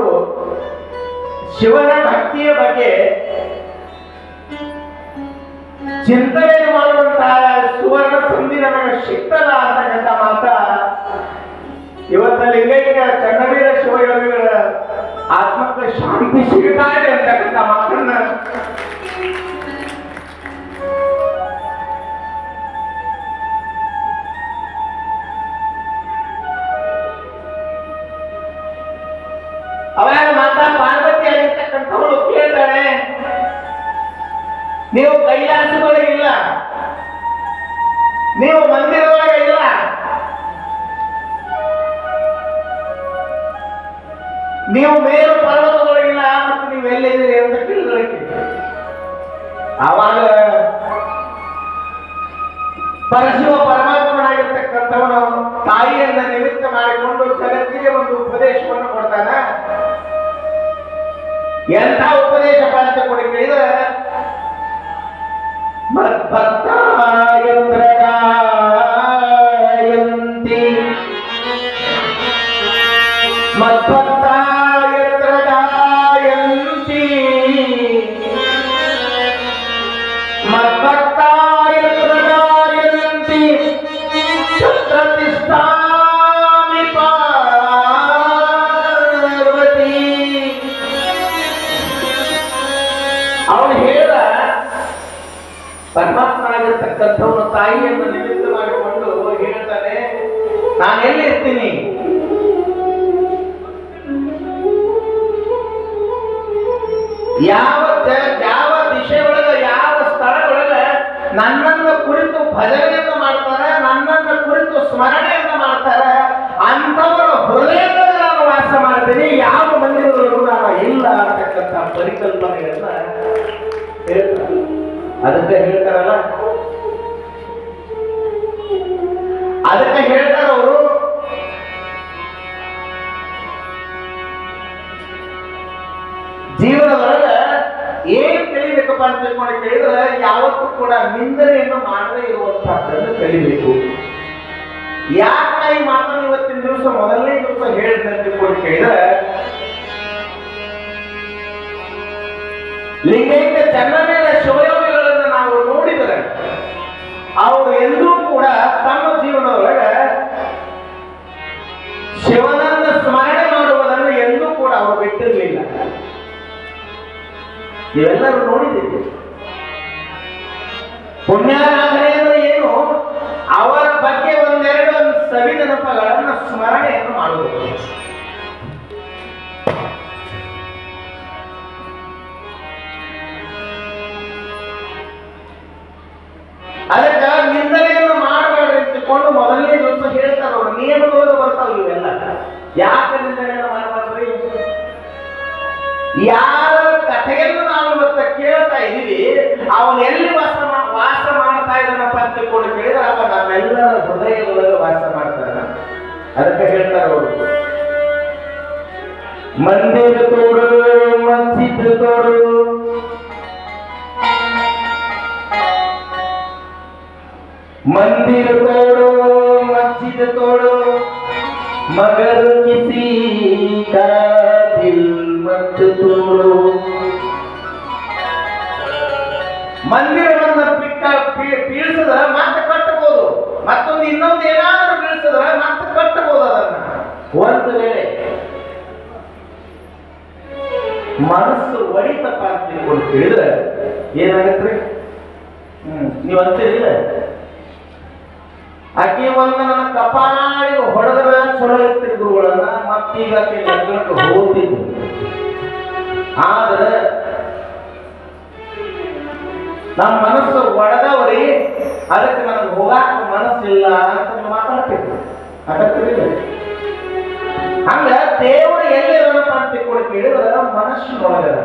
ಶಿವನ ಭಕ್ತಿಯ ಬಗ್ಗೆ ಚಿಂತನೆ ಮಾಡುವಂತಹ ಸುವರ್ಣ ಸಂಧಿ ನಮಗೆ ಸಿಗ್ತದ ಅಂತಕ್ಕಂಥ ಮಾತ ಇವತ್ತ ಲಿಂಗೈಕ್ಯ ಚನ್ನವೀರ ಶಿವಯೋಗಿಗಳ ಆತ್ಮಕ್ಕೆ ಶಾಂತಿ ಸಿಗ್ತಾ ಇದೆ ಅಂತಕ್ಕಂಥ ಮಾತನ್ನ ಅವಾಗ ಮಾತಾ ಪಾರ್ವತಿ ಆಗಿರ್ತಕ್ಕಂಥವಳು ಕೇಳ್ತಾಳೆ, ನೀವು ಕೈಲಾಸದೊಳಗಿಲ್ಲ, ನೀವು ಮಂದಿರದೊಳಗೆ ಇಲ್ಲ, ನೀವು ಮೇರು ಪರ್ವತದೊಳಗಿಲ್ಲ, ಮತ್ತು ನೀವು ಎಲ್ಲಿದ್ದೀರಿ ಅಂತ ಕೇಳಿದೊಳಗೆ ಆವಾಗ ಪರಶಿವ ಪರಮಾತ್ಮನಾಗಿರ್ತಕ್ಕಂಥವನು ತಾಯಿಯನ್ನ ನಿಮಿತ್ತ ಮಾಡಿಕೊಂಡು ಜಗತ್ತಿಗೆ ಒಂದು ಉಪದೇಶವನ್ನು ಕೊಡ್ತಾನ. ಎಂಥ ಉಪದೇಶ ಅಂತ ಕೊಡಿ ಕೇಳಿದ್ರೆ, ಮದ್ಭಕ್ತಾಯಂತ್ರಗಾಯಂತಿ ಮದ್ಭಕ್ತಾಯಂತ್ರಗಾಯಂತಿ ಮದ್ಭಕ್ತಾಯಂತ್ರಗಾಯಂತಿ ಛತ್ರತಿಷ್ಠಾಮಿ ಪಾರ್ವತಿ. ಅವನು ಹೇಳ ಪರಮಾತ್ಮನಾಗಿರ್ತಕ್ಕಂಥವನು ತಾಯಿಯನ್ನು ನಿಮಿತ್ತ ಮಾಡಿಕೊಂಡು ಹೇಳ್ತಾನೆ, ನಾನು ಎಲ್ಲಿರ್ತೀನಿ, ಯಾವ ದಿಶೆ ಒಳಗ ಯಾವ ಸ್ಥಳ ಒಳಗ ನನ್ನನ್ನು ಕುರಿತು ಭಜನೆಯನ್ನು ಮಾಡ್ತಾರೆ, ನನ್ನನ್ನು ಕುರಿತು ಸ್ಮರಣೆಯನ್ನ ಮಾಡ್ತಾರೆ, ಅಂಥವರ ಹೃದಯದಲ್ಲಿ ನಾನು ವಾಸ ಮಾಡ್ತೀನಿ, ಯಾವ ಮಂದಿರದೊಳಗೂ ನಾನು ಇಲ್ಲ ಅಂತಕ್ಕಂಥ ಪರಿಕಲ್ಪನೆಗಳನ್ನ ಹೇಳ್ತಾರೆ. ಅದಕ್ಕೆ ಹೇಳ್ತಾರಲ್ಲ, ಅದಕ್ಕೆ ಹೇಳ್ತಾರೆ ಅವರು, ಜೀವನದೊಳಗ ಏನ್ ಕಲಿಬೇಕಪ್ಪ ಅಂತ ತಿಳ್ಕೊಂಡು ಕೇಳಿದ್ರೆ, ಯಾವತ್ತೂ ಕೂಡ ನಿಂದನೆಯನ್ನು ಮಾಡದೇ ಇರುವಂತಹದ್ದನ್ನು ಕಲಿಬೇಕು. ಯಾಕೆ ಈ ಮಾತನ್ನು ಇವತ್ತಿನ ದಿವಸ ಮೊದಲನೇ ದಿವಸ ಹೇಳಿದೆ ಅಂತ ತಿಳ್ಕೊಂಡು ಕೇಳಿದ್ರೆ, ಲಿಂಗೈಕ್ಯ ಚನ್ನವೀರ ಶಿವಯೋಗಿಗಳನ್ನು ನಾವು ನೋಡಿದರೆ ಅವರು ಎಂದೂ ಕೂಡ ತಮ್ಮ ಜೀವನದೊಳಗೆ ಶಿವನನ್ನು ಸ್ಮರಣೆ ಮಾಡುವುದನ್ನು ಎಂದೂ ಕೂಡ ಅವರು ಬಿಟ್ಟಿರಲಿಲ್ಲ. ನೀವೆಲ್ಲರೂ ನೋಡಿದ್ದೀರಿ. ಪುಣ್ಯಾರಾಧನೆ ಅಂದ್ರೆ ಏನು? ಅವರ ಬಗ್ಗೆ ಒಂದೆರಡು ಸವಿ ನೆನಪುಗಳನ್ನು ಸ್ಮರಣೆಯನ್ನು ಮಾಡುವುದು. ಅದಕ್ಕೆ ನಿಂದನೆಯನ್ನು ಮಾಡಬೇಡ್ರಿ ಅಂತಕೊಂಡು ಮೊದಲನೇ ದಿವಸ ಹೇಳ್ತಾರ ಅವರು. ನಿಯಮದೊಳಗೆ ಬರ್ತಾವ ಇವೆಲ್ಲ. ಯಾಕೆ ನಿಂದನೆಯನ್ನು ಮಾಡಬಾರ್ದ್ರಿ? ಯಾರ ಕಥೆಯನ್ನು ನಾವು ಇವತ್ತ ಕೇಳ್ತಾ ಇದೀವಿ, ಅವನು ಎಲ್ಲಿ ವಾಸ ಮಾಡ್ತಾ ಇದ್ದಾನಪ್ಪ ಅಂತ ಕೂಡ ಕೇಳಿದ್ರೆ ಅವ ನಮ್ಮೆಲ್ಲರ ಹೃದಯದೊಳಗೆ ವಾಸ ಮಾಡ್ತಾನ. ಅದಕ್ಕೆ ಹೇಳ್ತಾರೆ ಅವರು, ಮಂದಿರ ತೋಡು ಮಸ್ಜಿದ್ ತೋಡು, मंदिर तोड़ो मस्जिद तोड़ो मगर किसी का दिल मत तोड़ो. ಮಂದಿರವನ್ನು ಬೀಳಿಸಿದ್ರೆ ಮತ್ತೆ ಕಟ್ಟಬಹುದು, ಮತ್ತೊಂದು ಇನ್ನೊಂದು ಏನಾದರೂ ಬೀಳಿಸಿದ್ರೆ ಮತ್ತೆ ಕಟ್ಟಬಹುದು. ಅದನ್ನ ಒಂದು ವೇಳೆ ಮನಸ್ಸು ಒಡಿತಪ್ಪ ಅಂತ ಹೇಳಿದ್ರೆ ಏನಾಗತ್ರಿ? ನೀವು ಅಂತೀರಿಲ್ಲ, ಆಕೆ ಒಂದು ನನ್ನ ಕಪಾಳಿಗೆ ಹೊಡೆದ್ರ ಚಲೋ ಇರ್ತಿರಿ ಗುರುಗಳನ್ನ, ಮತ್ತೀಗ ಆಕೆ ಲಗ್ನಕ್ಕೆ ಹೋಗ್ತಿದ್ರು. ಆದ್ರೆ ನಮ್ಮ ಮನಸ್ಸು ಒಡೆದವ್ರಿ, ಅದಕ್ಕೆ ನನಗೆ ಹೋಗಾಕ ಮನಸ್ಸಿಲ್ಲ ಅಂತ ಮಾತಾಡ್ತಿದ್ರು. ಅದಕ್ಕಿಲ್ಲ ಹಂಗ ದೇವರು ಎಲ್ಲಿ ಏನಪ್ಪ ಅಂತ ಕೇಳಿದ್ರೆ ಮನಸ್ಸಿನೊಳಗದ,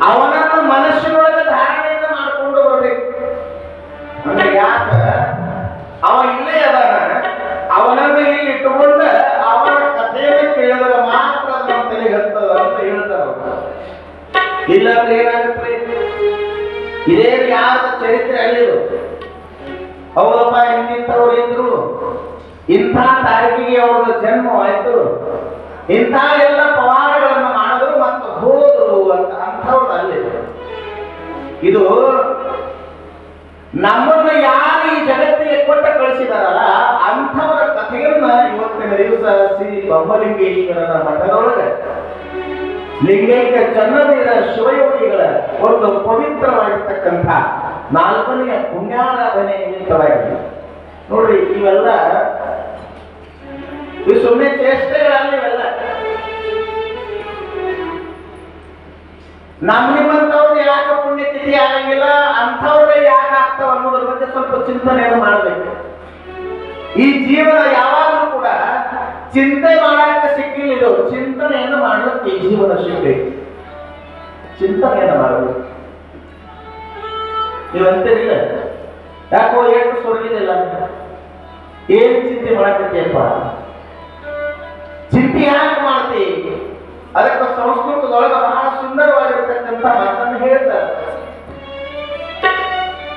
ಅವನನ್ನು ಮನಸ್ಸಿನೊಳಗೆ ಧಾರಣೆಯಿಂದ ಮಾಡ್ಕೊಂಡು ಬರ್ಬೇಕು. ಅಂದ್ರೆ ಯಾಕ ಅವ ಇಲ್ಲೇ ಅದಾನ, ಅವನನ್ನು ಇಲ್ಲಿ ಇಟ್ಟುಕೊಂಡ ಅವನ ಕಥೆಯನ್ನು ಕೇಳಿದ್ರೆ ಮಾತ್ರ ನಮ್ಮ ತಲೆಗೆ ಹತ್ತದ ಅಂತ ಹೇಳ್ತಾರ. ಇಲ್ಲಾಂದ್ರೆ ಏನಾಗುತ್ತೆ? ಇದೇ ಯಾರ ಚರಿತ್ರೆ ಅಲ್ಲಿರು, ಹೌದಪ್ಪ ಇಂಥವ್ರು ಇದ್ರು, ಇಂಥ ತಾರೀಕಿಗೆ ಅವ್ರದ್ದು ಜನ್ಮವಾಯ್ತು, ಇಂಥ ಎಲ್ಲ ಪವಾಡಗಳನ್ನು ಮಾಡಿದ್ರು ಮತ್ತು ಹೋದ್ರು ಅಂತ ಅಂಥವ್ರು ಅಲ್ಲಿ. ಇದು ನಮ್ಮನ್ನು ಯಾರು ಈ ಜಗತ್ತಿಗೆ ಕೊಟ್ಟ ಕಳಿಸಿದಾರಲ್ಲ ಅಂಥವರ ಕಥೆಯನ್ನ ಇವತ್ತಿನ ದಿವಸ ಶ್ರೀ ಬೊಮ್ಮಲಿಂಗೇಶ್ವರನ ಮಠದೊಳಗೆ ಲಿಂಗೈಕ್ಯ ಚನ್ನವೀರ ಶಿವಯೋಗಿಗಳ ಒಂದು ಪವಿತ್ರವಾಗಿರ್ತಕ್ಕಂಥ 4ನೇ ಪುಣ್ಯಾರಾಧನೆ ನಿಮಿತ್ತವಾಗಿ ನೋಡ್ರಿ. ಇವೆಲ್ಲ ಇವು ಸುಮ್ಮನೆ ಚೇಷ್ಟೆಗಳಲ್ಲ. ಇವೆಲ್ಲ ನಿಮ್ಮಂಥವ್ರು ಯಾಕೆ ಪುಣ್ಯತಿಥಿ ಆಗಂಗಿಲ್ಲ, ಅಂಥವ್ರೆ ಯಾಕೆ ಆಗ್ತಾವ ಅನ್ನೋದ್ರ ಬಗ್ಗೆ ಸ್ವಲ್ಪ ಚಿಂತನೆಯನ್ನು ಮಾಡಬೇಕು. ಈ ಜೀವನ ಯಾವಾಗಲೂ ಕೂಡ ಚಿಂತೆ ಮಾಡಕ್ಕೆ ಸಿಕ್ಕಿಲ್ಲ. ಇದು ಚಿಂತನೆಯನ್ನು ಮಾಡಲಿಕ್ಕೆ ಈ ಜೀವನ ಸಿಗಬೇಕು. ಚಿಂತನೆಯನ್ನು ಮಾಡಬೇಕು. ನೀವಂತೀರಿಲ್ಲ, ಯಾಕೋ ಏನು ಸೊರಗಿದಿಲ್ಲ, ಏನ್ ಚಿಂತೆ ಮಾಡಕತ್ತೀಯಪ್ಪ, ಚಿಂತೆ ಯಾಕೆ ಮಾಡ್ತಿ? ಅದಕ್ಕೆ ಸಂಸ್ಕೃತದೊಳಗೆ ಬಹಳ ಸುಂದರವಾಗಿರ್ತಕ್ಕಂಥ ಮಾತನ್ನು ಹೇಳ್ತಾರೆ.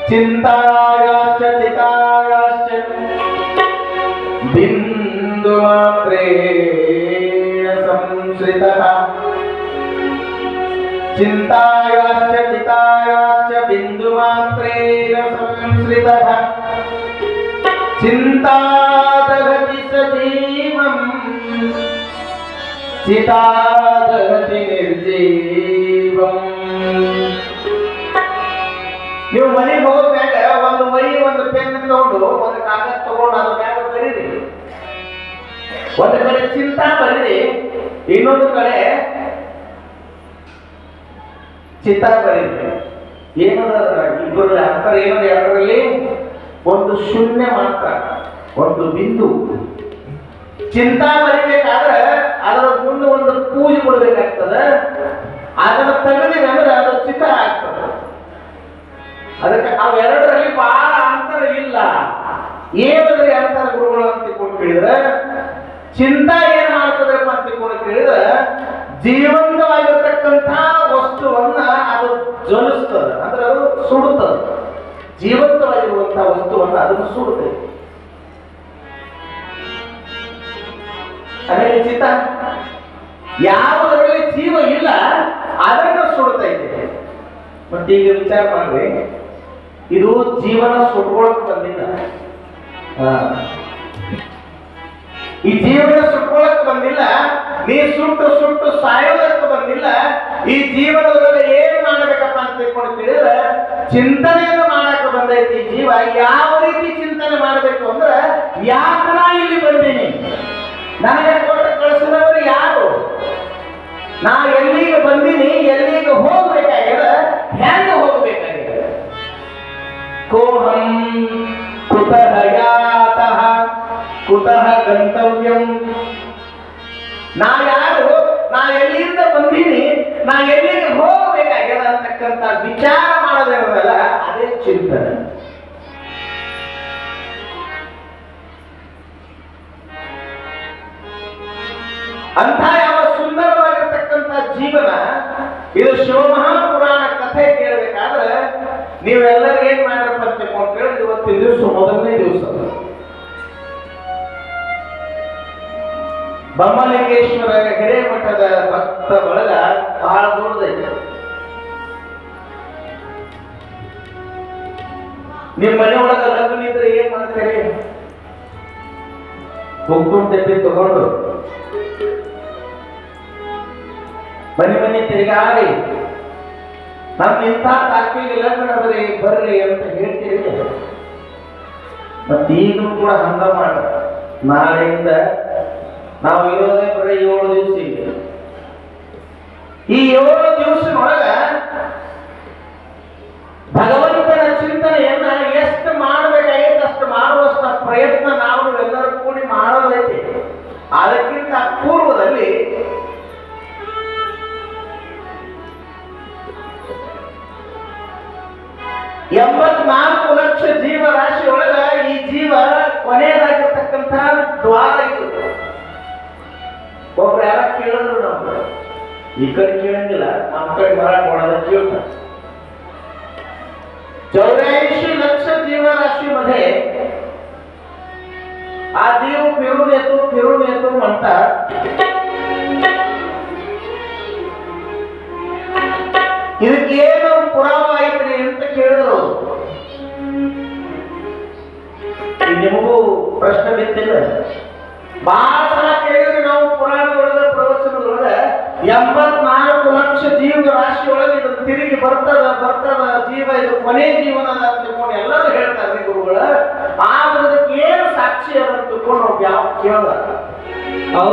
ಚಿಂತಾಯಾಶ್ಚ ಚಿತಾಯಾಶ್ಚ ಬಿಂದು ಮಾತ್ರೇಣ ಸಂಶ್ರಿತಃ, ಚಿಂತಾಯಾಶ್ಚ ಚಿತಾಯಾಶ್ಚ ಬಿಂದು ಮಾತ್ರೇಣ ಸಂಶ್ರಿತಃ, ಚಿಂತಾದಗತಿ ಸಜೀವಂ ಚಿತಾದಗತಿ ನಿರ್ಜೀವಂ. ನೀವು ಮನೆಗೆ ಹೋಗ್ಮ್ಯಾಗ ಒಂದು ಒಂದು ಪೆನ್ ತಗೊಂಡು ಒಂದು ಕಾಗದ ತಗೊಂಡು ಅದ್ರ ಮ್ಯಾಗ ಬರೀರಿ. ಒಂದು ಕಡೆ ಚಿಂತಾ ಬರೀರಿ, ಇನ್ನೊಂದು ಕಡೆ ಚಿತ್ತ ಬರೀರಿ. ಏನದ ಇಬ್ಬರು ಅಂತರ ಏನದ? ಎರಡರಲ್ಲಿ ಒಂದು ಶೂನ್ಯ ಮಾತ್ರ, ಒಂದು ಬಿಂದು. ಚಿಂತಾ ಬರೀಬೇಕಾದ್ರೆ ಅದರ ಮುಂದೆ ಒಂದು ಪೂಜೆ ಕೊಡಬೇಕಾಗ್ತದೆ. ಅದನ್ನು ತೆಗೆದಿವೆ ಅಂದ್ರೆ ಅದು ಚಿತ್ತ ಆಗ್ತದೆ. ಅದಕ್ಕೆ ಅವೆರಡರಲ್ಲಿ ಬಹಳ ಅಂತರ ಇಲ್ಲ. ಏನಂದ್ರೆ ಅಂತರ ಗುರುಗಳು ಅಂತ ಕೇಳಿದ್ರೆ, ಚಿಂತಾ ಏನ್ ಮಾಡ್ತದ್ರಪ್ಪ ಅಂತ ಕೇಳಿದ್ರೆ, ಜೀವಂತವಾಗಿರ್ತಕ್ಕಂಥ ವಸ್ತುವನ್ನ ಅದು ಜ್ವಲಿಸ್ತದೆ, ಅಂದ್ರೆ ಅದು ಸುಡುತ್ತದೆ. ಜೀವಂತವಾಗಿರುವಂತಹ ವಸ್ತುವನ್ನ ಅದನ್ನು ಸುಡುತ್ತದೆ. ಅದೇ ಚಿತ್ತ ಯಾವುದರಲ್ಲಿ ಜೀವ ಇಲ್ಲ ಅದನ್ನು ಸುಡ್ತಾ ಇದೆ. ಮತ್ತೆ ಈಗ ವಿಚಾರ ಮಾಡ್ರಿ, ಇದು ಜೀವನ ಸುಟ್ಕೊಳಕ್ ಬಂದಿಲ್ಲ. ಈ ಜೀವನ ಸುಟ್ಕೊಳಕ್ ಬಂದಿಲ್ಲ, ನೀ ಸುಟ್ಟು ಸುಟ್ಟು ಸಾಯೋದಕ್ಕೆ ಬಂದಿಲ್ಲ. ಈ ಜೀವನದೊಳಗೆ ಏನ್ ಮಾಡಬೇಕಪ್ಪ ಅಂತ ತಿಳ್ಕೊಂಡು ತಿಳಿದ್ರೆ ಚಿಂತನೆಯನ್ನು ಮಾಡಕ್ಕೆ ಬಂದೈತಿ ಈ ಜೀವ. ಯಾವ ರೀತಿ ಚಿಂತನೆ ಮಾಡಬೇಕು ಅಂದ್ರೆ, ಯಾಕೆ ನಾ ಇಲ್ಲಿ ಬಂದೀನಿ, ನನಗೆ ಕೊಟ್ಟು ಕಳಿಸಿದವರು ಯಾರು, ನಾ ಎಲ್ಲಿಗೆ ಬಂದೀನಿ, ಎಲ್ಲಿಗೆ ಹೋಗ್ಬೇಕಾಗ್ಯದ, ಹೆಂಗ ಹೋಗ್ಬೇಕಾಗ್ಯದ, ಕೋಹಂ ಕುತಃ ಯಾತಃ ಕುತಃ ಗಂತವ್ಯಂ, ನಾ ಯಾರು, ನಾ ಎಲ್ಲಿಂದ ಬಂದೀನಿ, ನಾ ಎಲ್ಲಿಗೆ ಹೋಗಬೇಕಾಗ್ಯದ ಅಂತಕ್ಕಂಥ ವಿಚಾರ ಮಾಡೋದಿರೋದಲ್ಲ, ಅದೇ ಚಿಂತನೆ. ಅಂತ ಯಾವ ಸುಂದರವಾಗಿರ್ತಕ್ಕಂಥ ಜೀವನ ಇದು. ಶಿವಮಹಾಪುರಾಣ ಕಥೆ ಕೇಳಬೇಕಾದ್ರೆ ನೀವೆಲ್ಲರೂ ಏನ್ ಮಾಡ್ರಪ್ಪ ಅಂತ ಕೇಳಿದ್ರೆ, ಇವತ್ತಿನ ದಿವಸ ಮೊದಲನೇ ದಿವಸ ಬಮ್ಮಲಿಂಗೇಶ್ವರ ಹಿರೇಮಠದ ಭಕ್ತ ಬಳಗ ಬಹಳ ದೊಡ್ಡದೈತೆ. ನಿಮ್ಮ ಮನೆ ಒಳಗ ಲಗ್ನ ಇದ್ರೆ ಏನ್ ಮಾಡ್ತೀರಿ, ಕುಂಕುಮ ತೆಪ್ಪಿ ತಗೊಂಡು ಮನೆ ತಿರುಗಾಡಿ ನಮ್ಮ ಇಂಥ ತಾಕಿಗೆ ಲಗ್ನ ಬರ್ರಿ ಬರ್ರಿ ಅಂತ ಹೇಳ್ತೀರಿ. ಮತ್ತೀಗೂ ಕೂಡ ಹಂಗ ಮಾಡ, ನಾಳೆಯಿಂದ ನಾವು ಇರೋದೇ ಬರೀ 7 ದಿವಸ ಇದೆ. ಈ 7 ದಿವಸದೊಳಗ ಭಗವಂತನ ಚಿಂತನೆಯನ್ನ ಎಷ್ಟು ಮಾಡಬೇಕಾಗೈತೆ ಅಷ್ಟು ಮಾಡುವಷ್ಟ ಪ್ರಯತ್ನ ನಾವು ಎಲ್ಲರೂ ಕೂಡಿ ಮಾಡೋದೈತಿ. ಅದಕ್ಕಿಂತ ಪೂರ್ವದಲ್ಲಿ ಎಂಬತ್ನಾಲ್ಕು ಲಕ್ಷ ಜೀವರಾಶಿ ಒಳಗ ಈ ಜೀವ ಕೊನೆಯದಾಗಿರ್ತಕ್ಕಂಥ ದ್ವಾರ ಇದು. ಒಬ್ರು ಯಾರ ಕೇಳಿದ್ರು, ನಾವು ಈ ಕಡೆ ಕೇಳಂಗಿಲ್ಲ, ನಮ್ಮ ಕಡೆ ಮರ ಕೊಡೋದ ಕೇಳ್ತಾರೆ. 84 लक्ष जीवराशी मध्ये हा जीव फिरून येतो म्हणतात. ಇದಕ್ಕೇನು ಪುರಾವ ಐತ್ರಿ ಅಂತ ಕೇಳಿದ್ರು. ನಿಮಗೂ ಪ್ರಶ್ನೆ ಬಿತ್ತಿಲ್ಲ, ಬಹಳ ಸಲ ಕೇಳಿದ್ರೆ ನಾವು ಪುರಾಣದೊಳಗ ಪ್ರವಚನದೊಳಗ 84 ಲಕ್ಷ ಜೀವರಾಶಿ ಒಳಗೆ ಇದು ತಿರುಗಿ ಬರ್ತದ ಜೀವ, ಇದು ಕೊನೆ ಜೀವನ ಅಂತ ತಿಳ್ಕೊಂಡು ಎಲ್ಲರೂ ಹೇಳ್ತಾರೆ ಗುರುಗಳ. ಆದ್ರೆ ಅದಕ್ಕೆ ಏನು ಸಾಕ್ಷಿ ಅದ ಅಂತ ತಿಳ್ಕೊಂಡು ನಾವು ಯಾವ ಕೇಳಲ್ಲ. Oh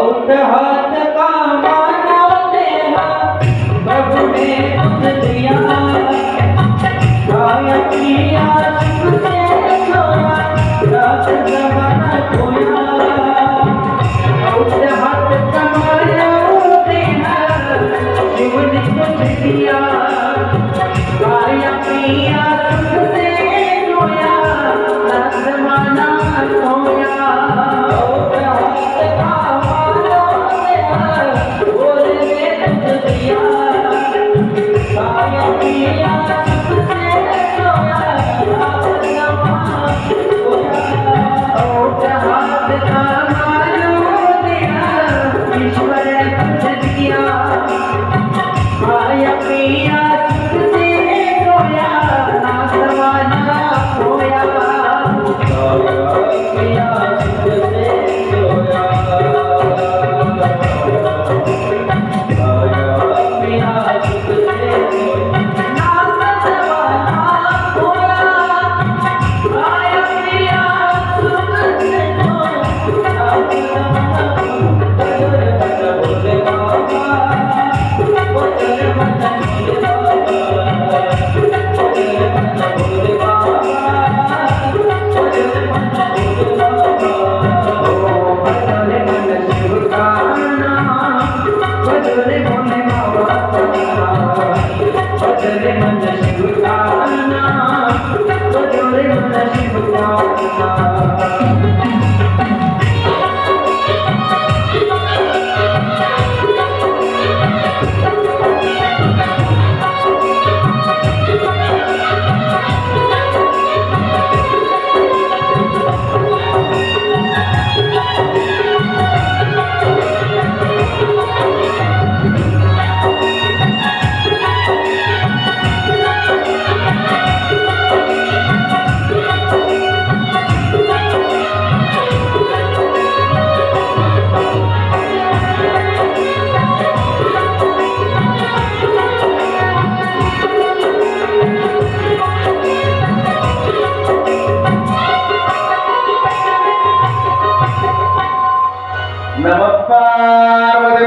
ನಮಃ ಪಾರ್ವತಿ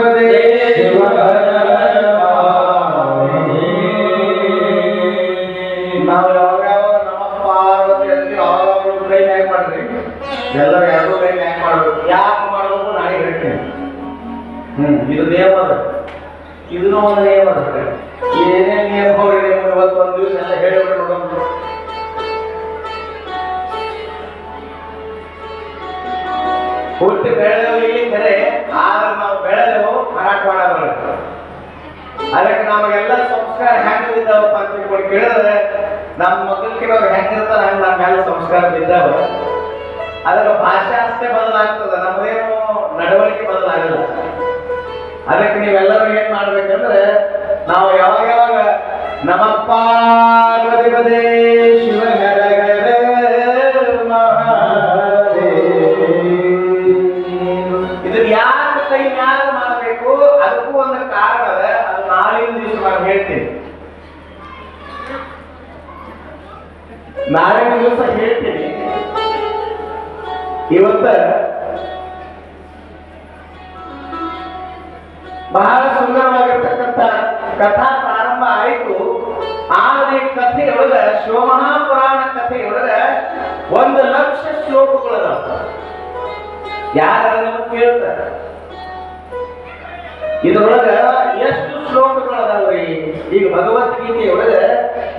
ನಾವು ಯಾವಾಗ ನಮಃ ಪಾರ್ವತಿ ಅಂತ ಯಾವಾಗಲೂ ಕೈ ನ್ಯಾಯ ಮಾಡ್ರಿ, ಎಲ್ಲರೂ ಎರಡೂ ಕೈ ನ್ಯಾಯ ಮಾಡ್ಬೇಕು. ಯಾಕೆ ಮಾಡಬೇಕು ನಾಳೆ ಹೇಳ್ತೀನಿ. ಇದು ನಿಯಮ ಅದ, ಇದನ್ನು ಒಂದು ನಿಯಮ ಅದ. ಏನೇ ನಿಯಮ ಹೋಗಿ ಇವತ್ತು ಒಂದು ದಿವಸ ಎಲ್ಲ ಹೇಳಿ ನೋಡೋಣ. ಹುಟ್ಟಿ ಬೆಳೆದವು ಇಲ್ಲಿ ಕರೆ, ಆದ್ರೆ ನಾವು ಬೆಳೆದೆವು ಮರಾಠವಾಡದೊಳಗೆ. ಅದಕ್ಕೆ ನಮಗೆಲ್ಲ ಸಂಸ್ಕಾರ ಹೆಂಗೆ ಬಿದ್ದಾವಪ್ಪ ಅಂತ ತಿಳ್ಕೊಂಡು ಕೇಳಿದ್ರೆ ನಮ್ಮ ಮಕ್ಕಳಿರೋರು ಹೆಂಗಿರ್ತಾರೆ ಹಂಗೆ ನಮ್ಮೆಲ್ಲ ಸಂಸ್ಕಾರ ಬಿದ್ದಾವ. ಅದಕ್ಕೆ ಭಾಷೆ ಅಷ್ಟೇ ಬದಲಾಗ್ತದೆ, ನಮ್ಮದೇನು ನಡವಳಿಕೆ ಬದಲಾಗಲ್ಲ. ಅದಕ್ಕೆ ನೀವೆಲ್ಲರೂ ಏನ್ ಮಾಡ್ಬೇಕಂದ್ರೆ ನಾವು ಯಾವಾಗ ಯಾವಾಗ ನಮಃ ಪಾರ್ವತಿ ಪದೇ ಶಿವ ಹರ ಹರ ಇದನ್ನ ಯಾರ ಕೈ ಮ್ಯಾಲ ಮಾಡಬೇಕು ಅದಕ್ಕೂ ಒಂದು ಕಾರಣ ಅದ. ಅದು ನಾಳಿನ ದಿವಸ ನಾನು ಹೇಳ್ತೀನಿ, ನಾಳಿನ ದಿವಸ ಹೇಳ್ತೀನಿ. ಇವತ್ತ ಬಹಳ ಸುಂದರವಾಗಿರ್ತಕ್ಕಂಥ ಕಥಾ ಪ್ರಾರಂಭ ಆಯಿತು. ಆದರೆ ಕಥೆಯೊಳಗ ಶಿವಮಹಾಪುರಾಣ ಕಥೆಯೊಳಗ 1,00,000 ಶ್ಲೋಕಗಳದಾವ. ಯಾರು ಕೇಳ್ತಾರೆ ಇದರೊಳಗ ಎಷ್ಟು ಶ್ಲೋಕಗಳದಾವ್ರಿ? ಈಗ ಭಗವದ್ಗೀತೆಯೊಳಗ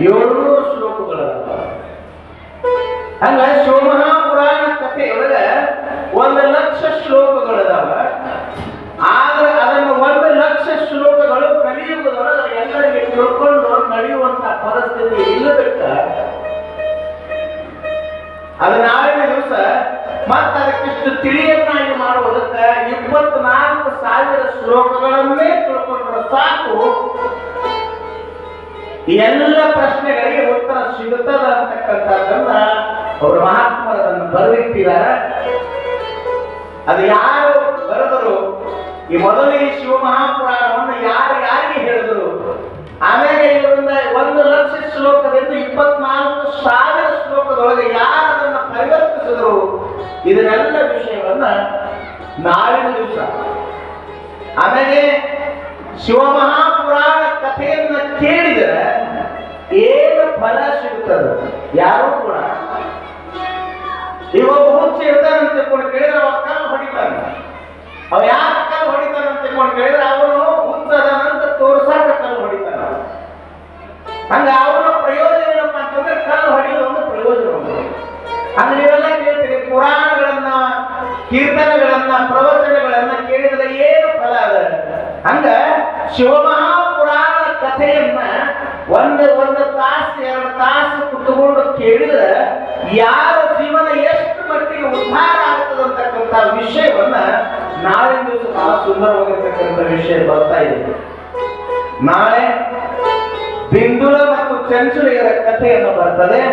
700 ಶ್ಲೋಕಗಳದಾವ. ಹಂಗ ಶಿವಮಹಾಪುರಾಣ ಕಥೆಯೊಳಗ 1,00,000 ಶ್ಲೋಕಗಳದಾವ. ಆದ್ರೆ ಅದನ್ನು 1,00,000 ಶ್ಲೋಕಗಳು ಕಲಿಯುವುದರೊಳಗೆ ಎಲ್ಲರಿಗೆ ತಿಳ್ಕೊಂಡು ನಡೆಯುವಂತ ಪರಿಸ್ಥಿತಿ ಇಲ್ಲದಕ್ಕ ಅದು ನಾಳಿನ ದಿವಸ ಮತ್ತೆ ಅದಕ್ಕಿಷ್ಟು ತಿಳಿಯನ್ನಾಗಿ ಮಾಡುವುದಕ್ಕೆ 24,000 ಶ್ಲೋಕಗಳನ್ನೇ ತಿಳ್ಕೊಂಡ್ರೆ ಸಾಕು, ಎಲ್ಲ ಪ್ರಶ್ನೆಗಳಿಗೆ ಉತ್ತರ ಸಿಗುತ್ತದೆ ಅಂತಕ್ಕಂಥದ್ದನ್ನ ಅವರು ಮಹಾತ್ಮರನ್ನು ಬರೆದಿಟ್ಟಿದ್ದಾರೆ. ಅದು ಯಾರು ಬರೆದರು? ಈ ಮೊದಲಿಗೆ ಶಿವಮಹಾಪುರಾಣವನ್ನು ಯಾರಿಗೆ ಹೇಳಿದರು? ಆಮೇಲೆ ಇವರಿಂದ 1,00,000 ಶ್ಲೋಕದಿಂದ 24,000 ಶ್ಲೋಕದೊಳಗೆ ಯಾರು ಅದನ್ನು ಪರಿವರ್ತಿಸಿದರು? ಇದನ್ನೆಲ್ಲ ವಿಷಯವನ್ನ ನಾಳಿನ ದಿವಸ. ಆಮೇಲೆ ಶಿವಮಹಾಪುರಾಣ ಕಥೆಯನ್ನ ಕೇಳಿದರೆ ಏನು ಫಲ ಸಿಗುತ್ತದೆ? ಯಾರು ಕೂಡ ಇವಾಗ ಹುಚ್ಚ ಇರ್ತಾನಂತ ತಿಳ್ಕೊಂಡು ಕೇಳಿದ್ರೆ ಅವ ಕಲ್ಲು ಹೊಡಿತಾನೆ. ಅವ ಯಾಕೆ ಕಲ್ಲು ಹೊಡಿತಾನಂತ ತಿಳ್ಕೊಂಡು ಕೇಳಿದ್ರೆ ಅವನು ಹುಚ್ಚದನಂತ ತೋರ್ಸಾಕ ಕಲ್ಲು ಹೊಡಿತಾನ. ಹಂಗ ಅವನ ಪ್ರಯೋಜನ ಏನಪ್ಪ ಅಂತಂದ್ರೆ ಕಲ್ಲು ಹೊಡೆಯುವ ಒಂದು ಪ್ರಯೋಜನ ಉಂಟು. ಹಂಗ ನೀವೆಲ್ಲ ಕೇಳ್ತೀರಿ ಪುರಾಣಗಳನ್ನ, ಕೀರ್ತನೆಗಳನ್ನ, ಪ್ರವಚನಗಳನ್ನ ಕೇಳಿದ್ರೆ ಏನು ಫಲ ಅದ? ಹಂಗ ಶಿವಮಹಾಪುರಾಣ ಕಥೆಯನ್ನ ಒಂದು ತಾಸು 2 ತಾಸು ಕುತ್ಕೊಂಡು ಕೇಳಿದ್ರೆ ಯಾರ ಜೀವನ ಎಷ್ಟು ಮಟ್ಟಿಗೆ ಉದ್ಧಾರ ಆಗ್ತದೆ ಅಂತಕ್ಕಂಥ ವಿಷಯವನ್ನ ನಾಳಿನ ದಿವಸ ಬಹಳ ಸುಂದರವಾಗಿರ್ತಕ್ಕಂಥ ವಿಷಯ ಬರ್ತಾ ಇದೆ. ನಾಳೆ ಬಿಂದುಳ ಮತ್ತು ಚಂಚುಳಿಯರ ಕಥೆಯನ್ನು ಬರ್ತದೆ.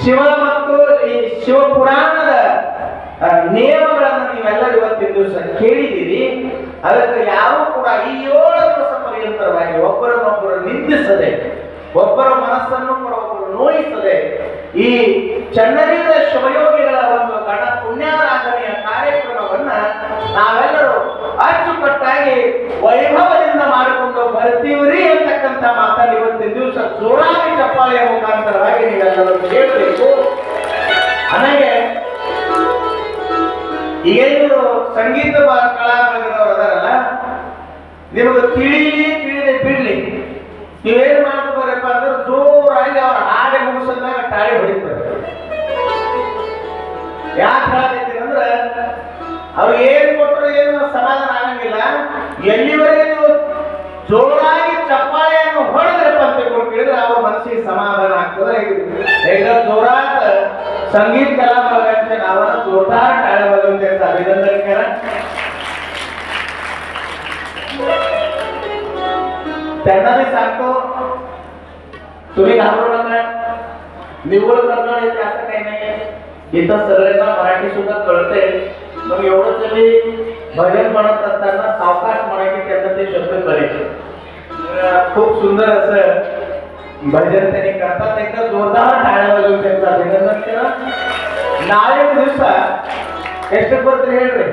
ಶಿವ ಮತ್ತು ಈ ಶಿವಪುರಾಣದ ನಿಯಮಗಳನ್ನು ನೀವೆಲ್ಲರೂ ಇವತ್ತಿನ ದಿವಸ ಕೇಳಿದ್ದೀರಿ. ಅದಕ್ಕೆ ಯಾರೂ ಕೂಡ ಈ 7 ದಿವಸ ಪರ್ಯಂತರವಾಗಿ ಒಬ್ಬರನ್ನೊಬ್ಬರು ನಿಂದಿಸದೆ, ಒಬ್ಬರ ಮನಸ್ಸನ್ನು ಕೂಡ ಒಬ್ಬರು ನೋಯಿಸದೆ ಈ ಚನ್ನವೀರ ಶಿವಯೋಗಿಗಳ ಒಂದು ಗಣ ಪುಣ್ಯಾರಾಧನೆಯ ಕಾರ್ಯಕ್ರಮವನ್ನ ನಾವೆಲ್ಲರೂ ಅಚ್ಚುಕಟ್ಟಾಗಿ ವೈಭವದಿಂದ ಮಾಡಿಕೊಂಡು ಬರ್ತೀವ್ರಿ ಅಂತಕ್ಕಂಥ ಮಾತನ್ನು ಇವತ್ತಿನ ದಿವಸ ಜೋರಾಗಿ ಚಪ್ಪಾಳೆಯ ಮುಖಾಂತರವಾಗಿ ನೀವೆಲ್ಲರೂ ಕೇಳಬೇಕು. ನನಗೆ ಈಗ ಇವರು ಸಂಗೀತ ಕಲಾವಿದರವರು ಅದರಲ್ಲ, ನಿಮಗೆ ತಿಳಿದೇ ಬಿಡ್ಲಿ, ನೀವೇನ್ ಮಾಡ್ಕೋಬೇಕಪ್ಪ ಅಂದ್ರೆ ಜೋರಾಗಿ ಅವ್ರ ಹಾಡೆ ಮುಗಿಸಿದಾಗ ತಾಳಿ ಹೊಡಿತಾರೆ. ಯಾಕೆ ಹೇಳಕತ್ತೀನಿ ಅಂದ್ರೆ ಅವ್ರು ಏನ್ ಕೊಟ್ಟರು ಏನು ಸಮಾಧಾನ ಆಗಂಗಿಲ್ಲ. ಎಲ್ಲಿವರೆಗೆ ನೀವು ಜೋರಾಗಿ ಚಪ್ಪಾಳೆಯನ್ನು ಹೊಡೆದ್ರಪ್ಪ ಅಂತ ಕೇಳಿದ್ರೆ ಅವ್ರ ಮನಸ್ಸಿಗೆ ಸಮಾಧಾನ ಆಗ್ತದೆ. ಈಗ ಜೋರಾದ ಸಂಗೀತ ಕಲಾವಿದ ಅವರ ಜೋರಾದ ತಾಳಿ ಬರುವಂತೆ ಅಂತ ಅಭಿನಂದನೆ. त्यांना मी सांगतो तुम्ही घाबरू नका, निवड करणं येते असं काही नाही. इथं सगळ्यांना मराठी सुद्धा कळते. मग एवढं तरी भजन म्हणत असताना सावकाश म्हणायचे, त्यांना ते शब्द कळायचे. खूप सुंदर असं भजन त्यांनी करतात. एकदा जोरदार टाळ्या वाजवून त्यांचं अभिनंदन केलं. ನಾಳೆ ದಿವಸ ಎಷ್ಟು ಬರ್ತೀರಿ ಹೇಳ್ರಿ?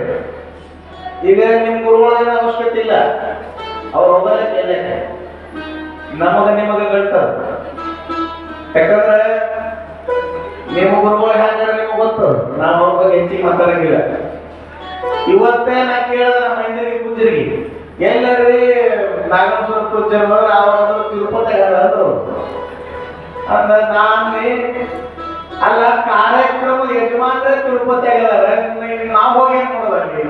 ಈಗ ನಿಮ್ಮ ಗುರುಗಳೇನು ಅವಶ್ಯಕತೆ ಇಲ್ಲ, ಅವ್ರು ಹೋಗಲಿಕ್ಕೆ ನಿಮಗೆ ಗಂಟದ. ಯಾಕಂದ್ರೆ ನಿಮ್ಮ ಗುರುಗಳು ಹ್ಯಾಂಗಾರ ನಿಮಗೆ ಗೊತ್ತು, ನಾವು ಅವ್ರ ಬಗ್ಗೆ ಹೆಚ್ಚಿಗೆ ಮಾತಾಡಂಗಿಲ್ಲ. ಇವತ್ತೇ ನಾ ಕೇಳಿದ ನಮ್ಮ ಮೈಂದಿರಿಗೆ ಪೂಜರಿಗೆ ಎಲ್ಲರಿ ನಾಗೇಶ್ವರ ಪೂಜಾರಿ ಅವರು ತಿರುಪತಿ ಅಂದ್ರು. ಅಂದ ನಾನು ಅಲ್ಲ ಕಾರ್ಯಕ್ರಮ ಯಜಮಾನ್ರೆ ತಿರುಪತಿ ಆಗಿದ್ದಾರೆ, ನಾವು ಹೋಗಿ ಏನ್ ಮಾಡೋದ್ರಿ?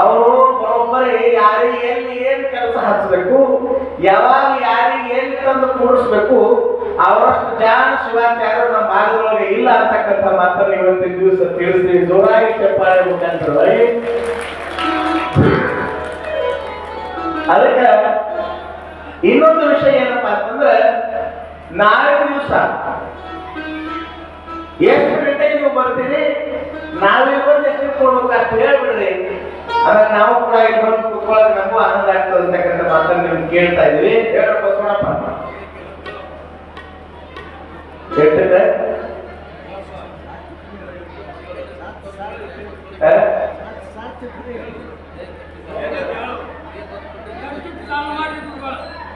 ಅವರು ಬರೋಬ್ಬರಿ ಯಾರಿಗೆ ಎಲ್ಲಿ ಏನ್ ಕೆಲಸ ಹಚ್ಚಬೇಕು, ಯಾವಾಗ ಯಾರಿಗೆ ಎಲ್ಲಿ ತಂದು ಕೂಡಿಸ್ಬೇಕು, ಅವರಷ್ಟು ಜಾಣ ಶಿವಾಚಾರ್ಯರು ನಮ್ಮ ಭಾಗದೊಳಗೆ ಇಲ್ಲ ಅಂತಕ್ಕಂಥ ಮಾತನ್ನು ಇವತ್ತಿನ ದಿವಸ ತಿಳಿಸ್ತೀವಿ. ಜೋರಾಗಿ ಚಪ್ಪಾಳೆ ಮುಖಾಂತರ. ಅದಕ್ಕೆ ಇನ್ನೊಂದು ವಿಷಯ ಏನಪ್ಪಾ ಅಂತಂದ್ರೆ, ನಾಳೆ ದಿವಸ ಎಷ್ಟು ಗಂಟೆಗೆ ನೀವು ಬರ್ತೀರಿ, ನಾವಿರೋದು ಎಷ್ಟು ಕೊಡ್ಬೇಕು ಅಷ್ಟು ಹೇಳ್ಬಿಡ್ರಿ. ಅದ್ರ ನಾವು ಕೂಡ ಇಲ್ಲಿ ಬಂದು ಕುತ್ಕೊಳ್ಳೋಕೆ ನಮಗೂ ಆನಂದ ಆಗ್ತದೆ ಅಂತಕ್ಕಂಥ ಮಾತನ್ನು ನಿಮ್ಗೆ ಕೇಳ್ತಾ ಇದೀವಿ. ಹೇಳಪ್ಪ ಸೋಣಪ್ಪ, ಎಷ್ಟಕ್ಕೆ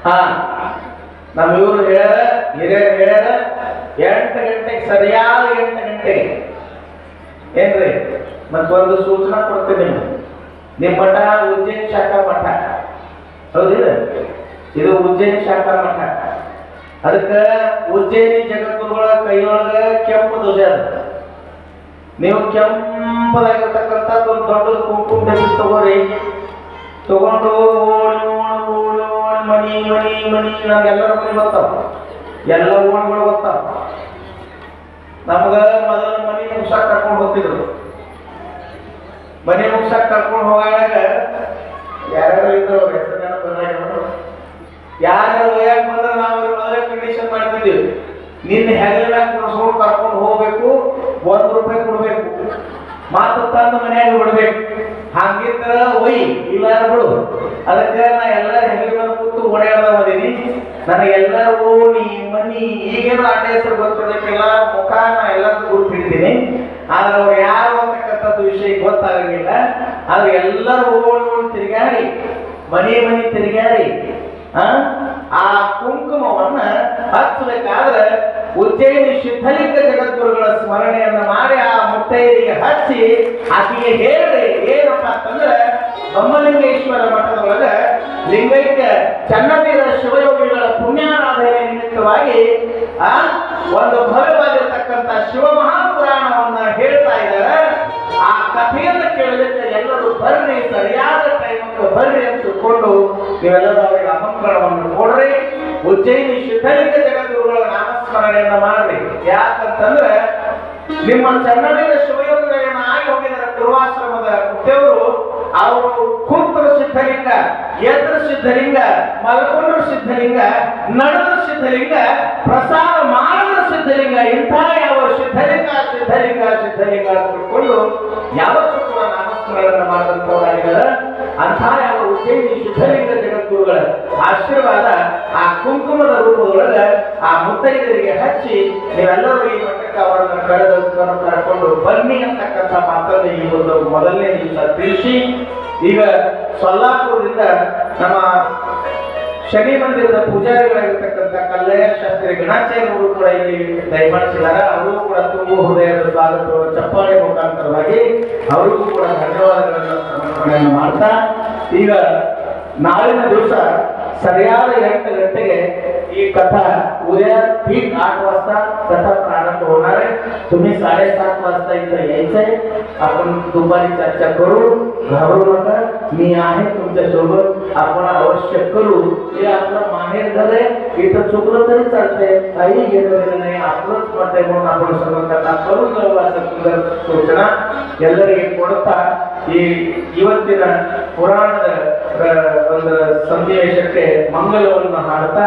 ಹಾ ನಮ್ಮ ಇವರು ಹಿರಿಯರು ಹೇಳ್ಯಾರ 8 ಗಂಟೆಗೆ, ಸರಿಯಾದ 8 ಗಂಟೆಗೆ ಏನ್ರಿ. ಮತ್ತೊಂದು ಸೂಚನಾ ಕೊಡ್ತೀನಿ, ನಿಮ್ಮ ಮಠ ಉಜ್ಜಯಿನಿ ಶಾಖಾ ಮಠ ಹೌದಿಲ್ಲ, ಇದು ಉಜ್ಜಯಿನಿ ಶಾಖಾ ಮಠ. ಅದಕ್ಕೆ ಉಜ್ಜಯಿನಿ ಜಗದ್ಗುರುಗಳ ಕೈಯೊಳಗ ಕೆಂಪು ಧ್ವಜ ಅದ. ನೀವು ಕೆಂಪದಾಗಿರ್ತಕ್ಕಂಥದ್ದು ಒಂದು ದೊಡ್ಡ ಕುಂಕುಮ ಧ್ವಜ ತಗೋರಿ. ತಗೊಂಡು ಓಣಿ ಓಣಿ ಓಣಿ ಓಣಿ ಮನಿ ಮನಿ ಮನಿ ನಮ್ಗೆಲ್ಲರ ಮನೆ ಬರ್ತಾವ, ಎಲ್ಲ ಓಣಿಗಳು ಬರ್ತಾವ. ನಮ್ಗ ಮೊದಲ ಮನಿ ಮುಗ್ಸಾಕ್ ಕರ್ಕೊಂಡು ಹೋಗ್ತಿದ್ರು. ಮನೆ ಮುಗ್ಸಾಕ್ ಕರ್ಕೊಂಡು ಹೋಗಾಗ ಯಾರ್ಯಾರು ಇದ್ರು, ಹೆಸರು ಯಾರ್ಯಾರು ಒಯ್ಯಾಕ ಬಂದ್ರೆ ನಾವು ಮೊದಲೇ ಕಂಡೀಷನ್ ಮಾಡ್ತಿದ್ದೀವಿ, ನಿನ್ನ ಹೆಗಲಿನಾಗ ಕುಡಿಸ್ಕೊಂಡು ಕರ್ಕೊಂಡು ಹೋಗ್ಬೇಕು, ₹1 ಕೊಡ್ಬೇಕು, ಮಾತು ತಂದು ಮನ್ಯಾಗ ಬಿಡ್ಬೇಕು. ಹಂಗಿದ್ರ ಒಯ್ ಇಲ್ಲ ಬಿಡು. ಅದಕ್ಕೆ ನಾ ಎಲ್ಲ ಹೆಗಲಿ ಮೇಲೆ ಕೂತು ಓಡಾಡ್ದ ಬಂದೀನಿ. ನನಗೆಲ್ಲ ಓಣಿ ಮನಿ ಈಗೇನು ಅಡ್ಡ ಹೆಸರು ಗೊತ್ತಿರಲಿಕ್ಕಿಲ್ಲ, ಮುಖ ನಾ ಎಲ್ಲರೂ ಗುರುತು ಹಿಡಿತೀನಿ. ಆದ್ರೆ ಅವ್ರು ಯಾರು ಅಂತಕ್ಕಂಥದ್ದು ವಿಷಯ ಗೊತ್ತಾಗಂಗಿಲ್ಲ. ಆದ್ರೆ ಎಲ್ಲರೂ ಓಣಿ ತಿರುಗಾಡಿ ಮನಿ ತಿರುಗಾಡಿ ಆ ಕುಂಕುಮವನ್ನ ಹಚ್ಚಬೇಕಾದ್ರೆ ಉಜ್ಜಯಿನಿ ಸಿದ್ಧಲಿಂಗ ಜಗದ್ಗುರುಗಳ ಸ್ಮರಣೆಯನ್ನ ಮಾಡಿ ಆ ಮುತ್ತೈದೆಗೆ ಹಚ್ಚಿ ಆಕೆಗೆ ಹೇಳ್ರಿ ಏನಪ್ಪ ಅಂತಂದ್ರೆ, ಬೊಮ್ಮಲಿಂಗೇಶ್ವರ ಮಠದೊಳಗ ಲಿಂಗೈಕ್ಯ ಚನ್ನವೀರ ಶಿವಯೋಗಿಗಳ ಪುಣ್ಯಾರಾಧನೆ ನಿಮಿತ್ತವಾಗಿ ಒಂದು ಭವ್ಯವಾಗಿರ್ತಕ್ಕಂಥ ಶಿವ ಮಹಾಪುರಾಣವನ್ನ ಹೇಳ್ತಾ ಇದ್ದಾರೆ. ಆ ಕಥೆಯನ್ನು ಕೇಳಲಿಕ್ಕೆ ಎಲ್ಲರೂ ಬರ್ರಿ, ಸರಿಯಾದ ಟೈಮಕ್ಕೆ ಬರ್ರಿ ಅಂತ ತಿಳ್ಕೊಂಡು ನೀವೆಲ್ಲರೂ ಅವರಿಗೆ ಆಮಂತ್ರಣವನ್ನು ಕೊಡ್ರಿ. ಉಜ್ಜಯಿನಿ ಸಿದ್ಧಲಿಂಗ ಜಗದ್ಗುರುಗಳ ನಾಮಸ್ಮರಣೆಯನ್ನ ಮಾಡ್ರಿ. ಯಾಕಂತಂದ್ರೆ ನಿಮ್ಮ ಚನ್ನವೀರ ಶಿವಯೋಗಿಗಳೇನ ಆಗಿ ಹೋಗಿದ್ದಾರೆ ಪೂರ್ವಾಶ್ರಮದ ಮುಖ್ಯವರು. ಅವರು ಕೂತ್ರ ಸಿದ್ಧಲಿಂಗ, ಎದ್ರ ಸಿದ್ಧಲಿಂಗ, ಮಲ್ಕೊಂಡ್ರ ಸಿದ್ಧಲಿಂಗ, ನಡೆದ ಸಿದ್ಧಲಿಂಗ, ಪ್ರಸಾದ ಮಾಡಿದ ಸಿದ್ಧಲಿಂಗ, ಇಂಥ ಯಾವ ಸಿದ್ಧಲಿಂಗ ಸಿದ್ಧಲಿಂಗ ಸಿದ್ಧಲಿಂಗ ಅಂತ ತಿಳ್ಕೊಂಡು ಯಾವತ್ತೂ ಕೂಡ ನಾಮಸ್ಮರಣೆಯನ್ನು ಮಾಡಿದಂಥವರಾಗಿದ್ದಾರೆ. ಅಂಥ ಯಾವ ಉಜ್ಜಯಿನಿ ಸಿದ್ಧಲಿಂಗ ಜಗದ್ಗುರುಗಳ ಆಶೀರ್ವಾದ ಆ ಕುಂಕುಮದ ರೂಪದೊಳಗೆ ಆ ಮುತ್ತೈದರಿಗೆ ಹಚ್ಚಿ ನೀವೆಲ್ಲರೂ ಈ ಮಟ್ಟಕ್ಕೆ ಅವರನ್ನು ಕರ್ಕೊಂಡು ಬನ್ನಿ ಅಂತಕ್ಕಂಥ ಮಾತನ್ನು ಈ ಒಂದು ಮೊದಲನೇ ದಿವಸ ತಿಳಿಸಿ, ಈಗ ಸೊಲ್ಲಾಪುರದಿಂದ ನಮ್ಮ ಶನಿ ಮಂದಿರದ ಪೂಜಾರಿಗಳಾಗಿರ್ತಕ್ಕಂಥ ಕಲ್ಲಯ್ಯ ಶಾಸ್ತ್ರಿ ಗಣಾಚಾರ್ಯರು ಕೂಡ ಇಲ್ಲಿ ದಯಮಾಡಿಸಿದ್ದಾರೆ. ಅವರು ಕೂಡ ತುಂಬು ಹೃದಯದ ಸ್ವಾಗತ ಚಪ್ಪಾಳೆ ಮುಖಾಂತರವಾಗಿ ಅವರಿಗೂ ಕೂಡ ಧನ್ಯವಾದಗಳನ್ನು ಸಮರ್ಪಣೆಯನ್ನು ಮಾಡ್ತಾ, ಈಗ ನಾಳಿನ ದಿವಸ ಸರಿಯಾದ 8 गंटे ये कथा उद्या ठीक 8 वाजता कथा प्रारंभ होणार आहे. तुम्ही 7:30 वाजता इथे यायचंय. आपण दुपारी चर्चा करू, घाबरू नका, मी आहे तुमच्या सोबत. आपण अवश्य करू. हे आपलं माहेर घर आहे, इथं चुकलं तरी चालतंय, काही घेणं नाही, आपलंच मत आहे म्हणून आपण सर्व कथा करून जाऊ असं सुंदर सूचना ಎಲ್ಲರಿಗೆ ಕೊಡ್ತಾ ಈ ಇವತ್ತಿನ ಪುರಾಣದ ಒಂದು ಸನ್ನಿವೇಶಕ್ಕೆ ಮಂಗಲವನ್ನು ಹಾಡ್ತಾ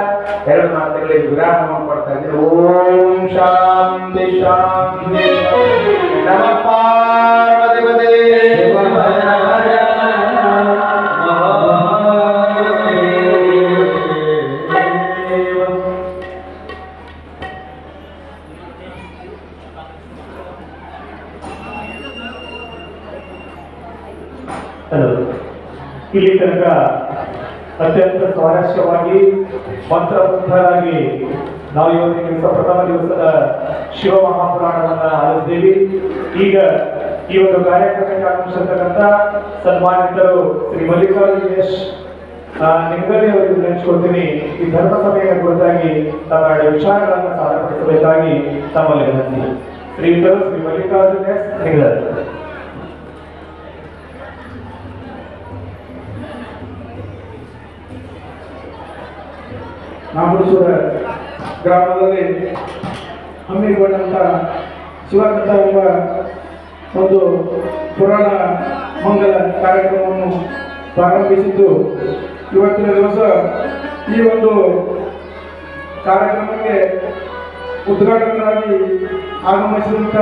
2 ಮಾತುಗಳಿಗೆ ವಿರಾಮವನ್ನು ಕೊಡ್ತಾ ಇದ್ದೀನಿ. ಓಂ ಶಾಂತಿ ಶಾಂತಿ. ನಮಃ ಪಾರ್ವತಿ ಹಲೋ. ಇಲ್ಲಿ ತನಕ ಅತ್ಯಂತ ಸ್ವಾರಸ್ಯವಾಗಿ ಮಂತ್ರಮುಗ್ಧರಾಗಿ ನಾವು ಇವತ್ತಿನ ದಿವಸ ಪ್ರಥಮ ದಿವಸದ ಶಿವ ಮಹಾಪುರಾಣವನ್ನು ಆಲಿಸಿದ್ದೀವಿ. ಈಗ ಈ ಒಂದು ಕಾರ್ಯಕ್ರಮಕ್ಕೆ ಆಗಮಿಸಿರ್ತಕ್ಕಂಥ ಸನ್ಮಾನಿತರು ಶ್ರೀ ಮಲ್ಲಿಕಾರ್ಜುನ ಎಸ್ ನಿಗದಿ ಅವರಿಗೆ ನೆನೆಸಿಕೊಳ್ತೀನಿ. ಈ ಧರ್ಮ ಸಭೆಯ ಕುರಿತಾಗಿ ತಮ್ಮ ವಿಚಾರಗಳನ್ನು ಸಾಧನಪಡಿಸಬೇಕಾಗಿ ತಮ್ಮಲ್ಲಿ ವಿನಂತಿ. ಶ್ರೀಯುತರು ಶ್ರೀ ಮಲ್ಲಿಕಾರ್ಜುನ ಎಸ್ ನಿಗದಿ. ನಾಮುಡಸೂರ ಗ್ರಾಮದಲ್ಲಿ ಹಮ್ಮಿಕೊಂಡಂಥ ಶಿವಕಥ ಎಂಬ ಒಂದು ಪುರಾಣ ಮಂಗಲ ಕಾರ್ಯಕ್ರಮವನ್ನು ಪ್ರಾರಂಭಿಸಿದ್ದು ಇವತ್ತಿನ ದಿವಸ ಈ ಒಂದು ಕಾರ್ಯಕ್ರಮಕ್ಕೆ ಉದ್ಘಾಟಕರಾಗಿ ಆಗಮಿಸಿದಂಥ